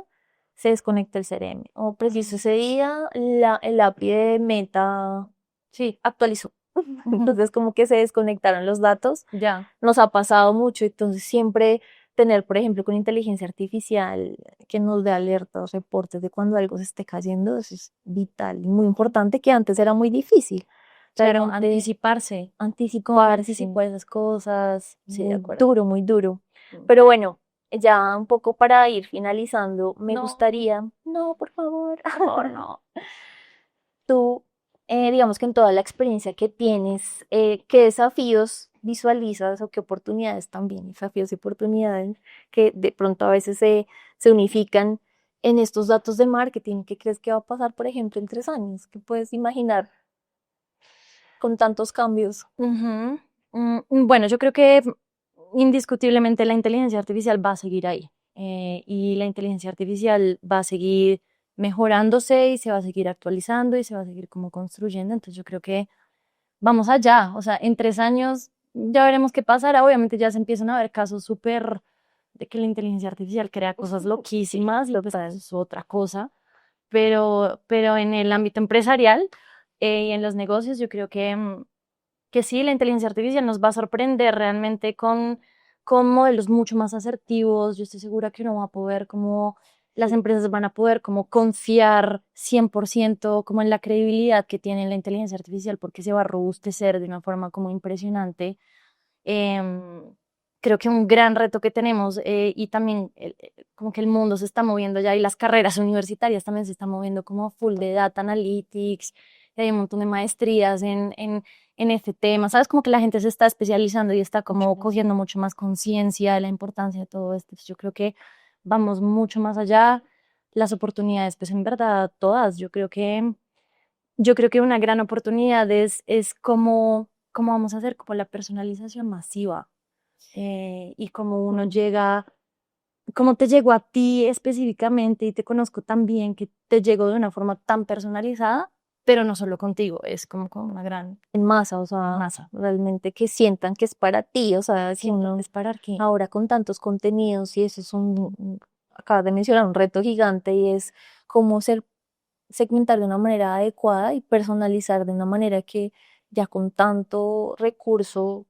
se desconecta el CRM o preciso Ujú. ese día el API de Meta, sí, actualizó. Ujú. Entonces como que se desconectaron los datos, Ya. nos ha pasado mucho, entonces siempre tener, por ejemplo, con inteligencia artificial que nos dé alertas, reportes de cuando algo se esté cayendo, eso es vital y muy importante, que antes era muy difícil. Claro, Realmente anticiparse. ¿Cómo anticiparse, anticipar esas cosas? Sí, de muy acuerdo. duro, muy duro. Mm. Pero bueno, ya un poco para ir finalizando, me No, gustaría, no, por favor, por favor, no. tú, digamos que en toda la experiencia que tienes, ¿qué desafíos visualizas o qué oportunidades también, desafíos y oportunidades que de pronto a veces se unifican en estos datos de marketing? ¿Qué crees que va a pasar, por ejemplo, en 3 años? ¿Qué puedes imaginar con tantos cambios? Ujú. Bueno, yo creo que indiscutiblemente la inteligencia artificial va a seguir ahí. Y la inteligencia artificial va a seguir mejorándose y se va a seguir actualizando y se va a seguir como construyendo. Entonces yo creo que vamos allá. O sea, en 3 años ya veremos qué pasará. Obviamente ya se empiezan a ver casos súper de que la inteligencia artificial crea cosas loquísimas y pues eso es otra cosa. Pero en el ámbito empresarial y en los negocios yo creo que sí, la inteligencia artificial nos va a sorprender realmente con modelos mucho más asertivos. Yo estoy segura que uno va a poder, como las empresas van a poder como confiar 100% como en la credibilidad que tiene la inteligencia artificial porque se va a robustecer de una forma como impresionante. Em, Creo que un gran reto que tenemos y también como que el mundo se está moviendo ya y las carreras universitarias también se están moviendo como full de data analytics, y hay un montón de maestrías en este tema, ¿sabes? Como que la gente se está especializando y está como cogiendo mucho más conciencia de la importancia de todo esto. Entonces, yo creo que vamos mucho más allá. Las oportunidades, pues en verdad, todas. Yo creo que una gran oportunidad es cómo vamos a hacer como la personalización masiva y cómo uno llega, cómo te llegó a ti específicamente y te conozco tan bien que te llegó de una forma tan personalizada, pero no solo contigo, es como con una gran En masa, o sea, masa. realmente que sientan que es para ti, o sea, que Siento uno que es para aquí. ahora con tantos contenidos y eso es acabas de mencionar un reto gigante y es cómo segmentar de una manera adecuada y personalizar de una manera que ya con tanto recurso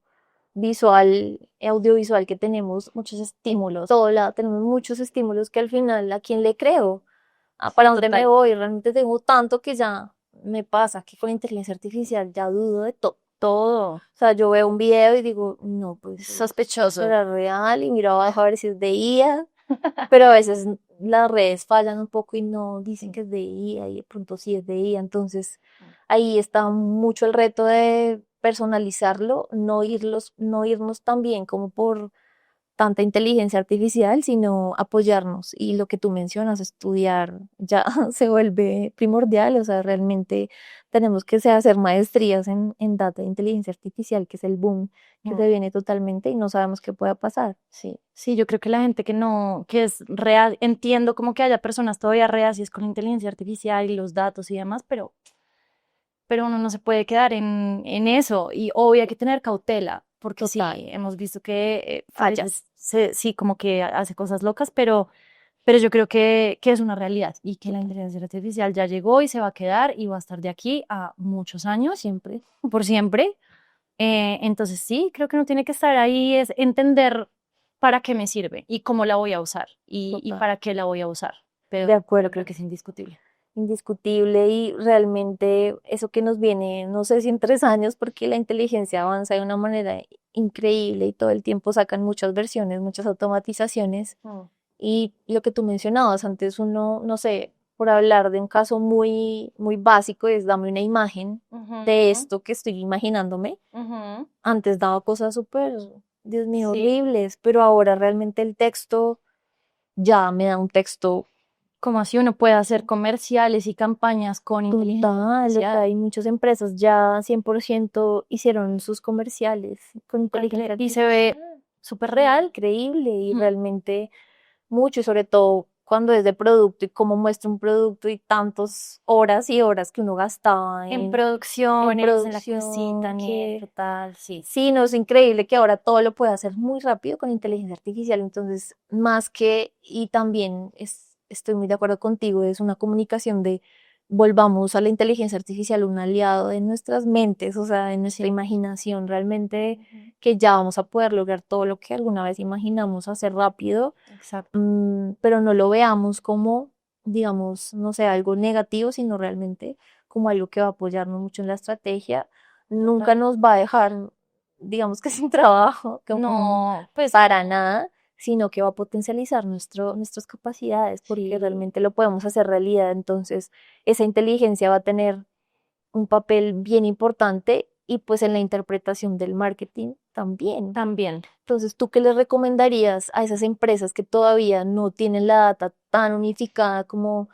visual, audiovisual que tenemos, muchos estímulos, todo lado tenemos muchos estímulos que al final, ¿a quién le creo? ¿Para dónde me Total. voy? Realmente tengo tanto que ya me pasa que con la inteligencia artificial ya dudo de todo. Todo. O sea, yo veo un video y digo, no, pues Sospechoso. será real y miro abajo a ver si es de IA, pero a veces las redes fallan un poco y no dicen que es de IA y de pronto sí es de IA. Entonces ahí está mucho el reto de personalizarlo, no irnos tan bien como por tanta inteligencia artificial, sino apoyarnos. Y lo que tú mencionas, estudiar, ya se vuelve primordial, o sea, realmente tenemos que hacer maestrías en data e inteligencia artificial, que es el boom que se viene totalmente y no sabemos qué pueda pasar. Sí, sí, yo creo que la gente que no, que es real, entiendo como que haya personas todavía reacias con la inteligencia artificial y los datos y demás, pero uno no se puede quedar en eso y obvio hay que tener cautela, porque sí, Total. hemos visto que a Falla. veces sí, como que hace cosas locas, pero yo creo que es una realidad y que la inteligencia artificial ya llegó y se va a quedar y va a estar de aquí a muchos años, Siempre. por siempre. Entonces sí, creo que uno tiene que estar ahí, es entender para qué me sirve y cómo la voy a usar y Total. para qué la voy a usar. De Pero creo acuerdo. que es indiscutible. Indiscutible y realmente eso que nos viene, no sé si en 3 años, porque la inteligencia avanza de una manera increíble y todo el tiempo sacan muchas versiones, muchas automatizaciones. Mm. Y lo que tú mencionabas antes, uno, no sé, por hablar de un caso muy, muy básico, es dame una imagen de Ujú, esto que estoy imaginándome. ujú. Antes daba cosas súper, Dios mío, Sí, horribles, pero ahora realmente el texto ya me da un texto como así uno puede hacer comerciales y campañas con inteligencia total. O sea, artificial. hay muchas empresas ya 100% hicieron sus comerciales con inteligencia Y se ve artificial. súper real. Increíble y Mm. realmente mucho, y sobre todo cuando es de producto y cómo muestra un producto y tantas horas y horas que uno gastaba En en producciones, en la producción, cosita, ni que total, sí. sí, no es increíble que ahora todo lo puede hacer muy rápido con inteligencia artificial, entonces más que, y también estoy muy de acuerdo contigo, es una comunicación de volvamos a la inteligencia artificial un aliado de nuestras mentes, o sea, de nuestra imaginación, realmente que ya vamos a poder lograr todo lo que alguna vez imaginamos hacer rápido, Exacto. pero no lo veamos como, digamos, no sé, algo negativo, sino realmente como algo que va a apoyarnos mucho en la estrategia. Nunca nos va a dejar, digamos que sin trabajo, como No, pues para nada, sino que va a potencializar nuestras capacidades, porque sí, realmente lo podemos hacer realidad. Entonces, esa inteligencia va a tener un papel bien importante y pues en la interpretación del marketing también. también. Entonces, ¿tú qué les recomendarías a esas empresas que todavía no tienen la data tan unificada como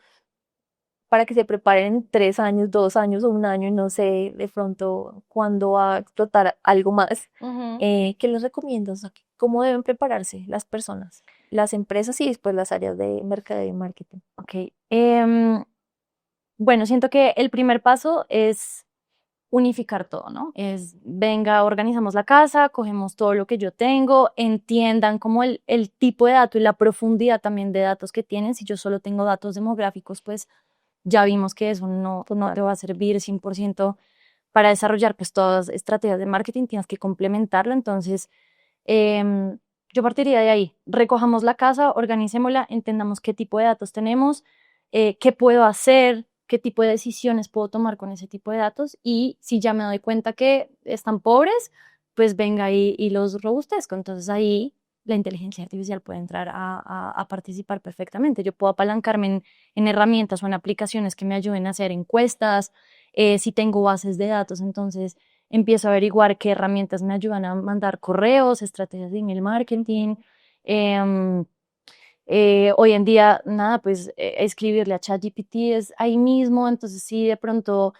para que se preparen en 3 años, 2 años o un año y no sé de pronto cuándo va a explotar algo más? Ujú. ¿Qué les recomiendas? O sea, ¿cómo deben prepararse las personas, las empresas y después las áreas de mercadeo y marketing? Ok. Bueno, siento que el primer paso es unificar todo, ¿no? Es, venga, organizamos la casa, cogemos todo lo que yo tengo, entiendan como el tipo de dato y la profundidad también de datos que tienen. Si yo solo tengo datos demográficos, pues ya vimos que eso no te Total. va a servir 100% para desarrollar pues todas las estrategias de marketing, tienes que complementarlo. Entonces, em, yo partiría de ahí. Recojamos la casa, organicémosla, entendamos qué tipo de datos tenemos, qué puedo hacer, qué tipo de decisiones puedo tomar con ese tipo de datos y si ya me doy cuenta que están pobres, pues venga y los robustezco. Entonces ahí la inteligencia artificial puede entrar a participar perfectamente. Yo puedo apalancarme en herramientas o en aplicaciones que me ayuden a hacer encuestas, si tengo bases de datos, entonces empiezo a averiguar qué herramientas me ayudan a mandar correos, estrategias de email marketing. em, Hoy en día, nada, pues escribirle a ChatGPT es ahí mismo, entonces sí, de pronto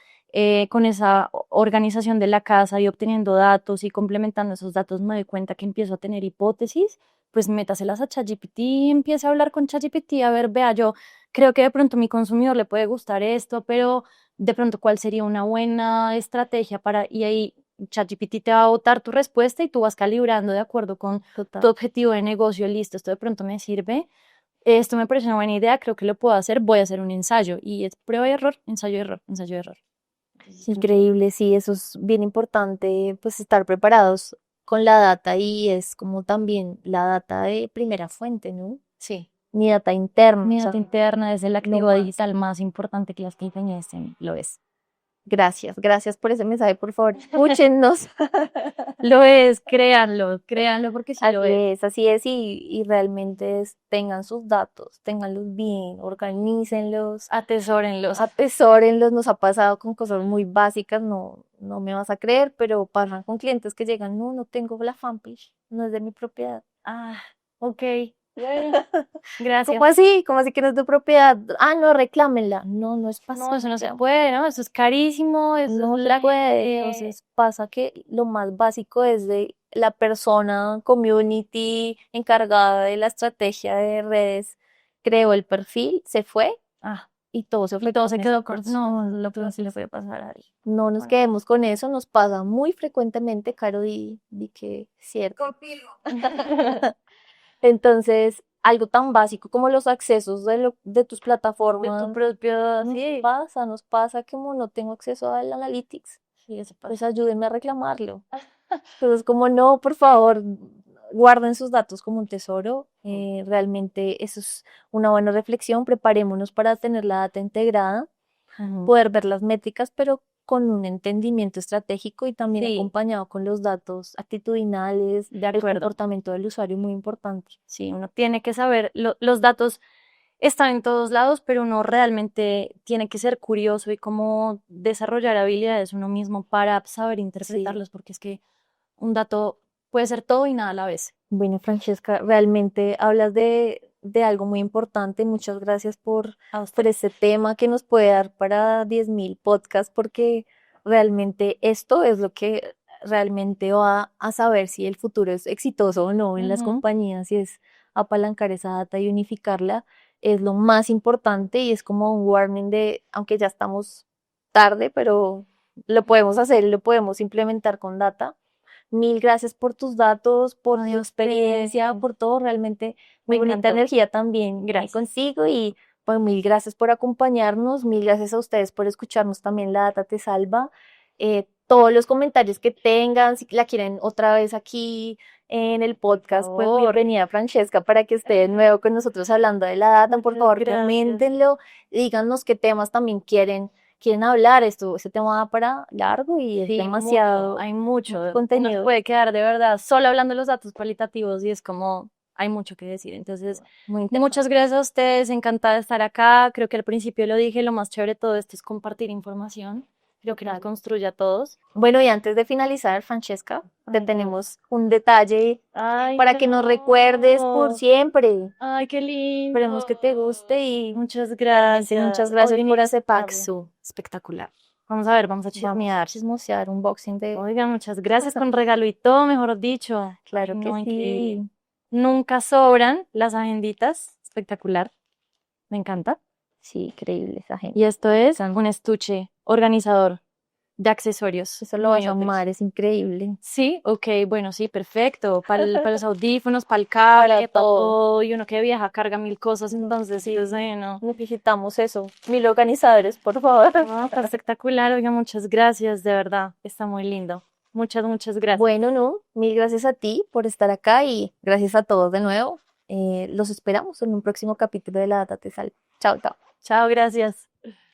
con esa organización de la casa y obteniendo datos y complementando esos datos me doy cuenta que empiezo a tener hipótesis, pues métaselas a ChatGPT y empiece a hablar con ChatGPT, a ver, vea, yo creo que de pronto a mi consumidor le puede gustar esto, pero de pronto cuál sería una buena estrategia para, y ahí ChatGPT te va a botar tu respuesta y tú vas calibrando de acuerdo con tu Total. objetivo de negocio, listo, esto de pronto me sirve, esto me parece una buena idea, creo que lo puedo hacer, voy a hacer un ensayo y es prueba y error, ensayo y error, ensayo y error. Entonces, creo que Increíble, sí, eso es bien importante, pues estar preparados con la data y es como también la data de primera fuente, ¿no? sí, Mi data interna, o mi data sea, interna es el lo activo más. digital más importante que las que tienen, lo es. Gracias, gracias por ese mensaje, por favor, escúchenos. Lo es, créanlo, créanlo porque sí lo es. Así es, y realmente tengan sus datos, ténganlos bien, organícenlos, Atesórenlos. atesórenlos. Nos ha pasado con cosas muy básicas, no, no me vas a creer, pero pasan con clientes que llegan, no, no tengo la fanpage, no es de mi propiedad. Ah, ok, bueno, ¿Cómo gracias. así? ¿Cómo así que no es de propiedad? Ah, no, reclámenla. No, no es No, eso no se paciencia. puede, ¿no? Eso es carísimo, eso es No se la puede. gente. Entonces pasa que lo más básico es de la persona, community encargada de la estrategia de redes, creó el perfil, se fue Ah, y todo se y fue todo con se esa quedó corto. persona. No, lo peor sí le puede pasar a alguien. No nos Bueno. quedemos con eso, nos pasa muy frecuentemente, Caro, di que es cierto. Entonces, algo tan básico como los accesos de tus De tu plataformas, propio, sí, nos pasa que como no tengo acceso al Analytics, sí, eso pues pasa. ayúdenme a reclamarlo. Entonces, como no, por favor, guarden sus datos como un tesoro. Realmente eso es una buena reflexión. Preparémonos para tener la data integrada, Ujú. poder ver las métricas, pero con un entendimiento estratégico y también Sí, acompañado con los datos actitudinales, de el acuerdo. comportamiento del usuario, muy importante. Sí, uno tiene que saber, los datos están en todos lados, pero uno realmente tiene que ser curioso y cómo desarrollar habilidades uno mismo para saber Sí. interpretarlos, porque es que un dato puede ser todo y nada a la vez. Bueno, Francesca, realmente hablas de algo muy importante. Muchas gracias A por usted. ese tema que nos puede dar para 10.000 podcasts, porque realmente esto es lo que realmente va a saber si el futuro es exitoso o no en las Ujú. compañías, y es apalancar esa data y unificarla, es lo más importante y es como un warning de, aunque ya estamos tarde, pero lo podemos hacer y lo podemos implementar con data. Mil gracias por tus datos, por tu Adiós, experiencia, por todo. Realmente me muy bonita encantó. energía también Gracias. contigo y Pues mil gracias por acompañarnos, mil gracias a ustedes por escucharnos también La Data Te Salva. Todos los comentarios que tengan, si la quieren otra vez aquí en el podcast, pues favor. bienvenida Francesca para que esté de nuevo con nosotros hablando de la data. Por Muchas favor, gracias. coméntenlo, díganos qué temas también quieren hablar. Este tema va para largo y es Sí, demasiado hay mucho. Uno se contenido. puede quedar de verdad solo hablando de los datos cualitativos y es como, hay mucho que decir. Entonces, Muy interesante. muchas gracias a ustedes, encantada de estar acá. Creo que al principio lo dije, lo más chévere de todo esto es compartir información. Creo que nos Total. construye a todos. Bueno, y antes de finalizar, Francesca, te Ay, tenemos un detalle Ay, para que nos recuerdes por no. siempre. Ay, qué lindo. Esperemos que te guste y Muchas realmente gracias. muchas gracias por aceptarlo. Paxu. Espectacular. Vamos a ver, vamos a Vamos a chismear. chismosear unboxing de... Oigan, muchas gracias con regalo y todo, mejor dicho. Claro Ay, que no, increíble. sí. Nunca sobran las agenditas. Espectacular. Me encanta. Sí, increíble esa gente. Y esto es un estuche organizador de accesorios. Eso lo muy vas a útil. amar, es increíble. Sí, ok, bueno, sí, perfecto. Para los audífonos, para el cable, Para para todo. todo. Y uno que viaja carga mil cosas, entonces sí, no. Necesitamos eso. 1000 organizadores, por favor. No, está espectacular, oiga, muchas gracias, de verdad. Está muy lindo. Muchas gracias. Bueno, no, mil gracias a ti por estar acá y gracias a todos de nuevo. Los esperamos en un próximo capítulo de La Data Te Salva. Chao, chao. Chao, gracias.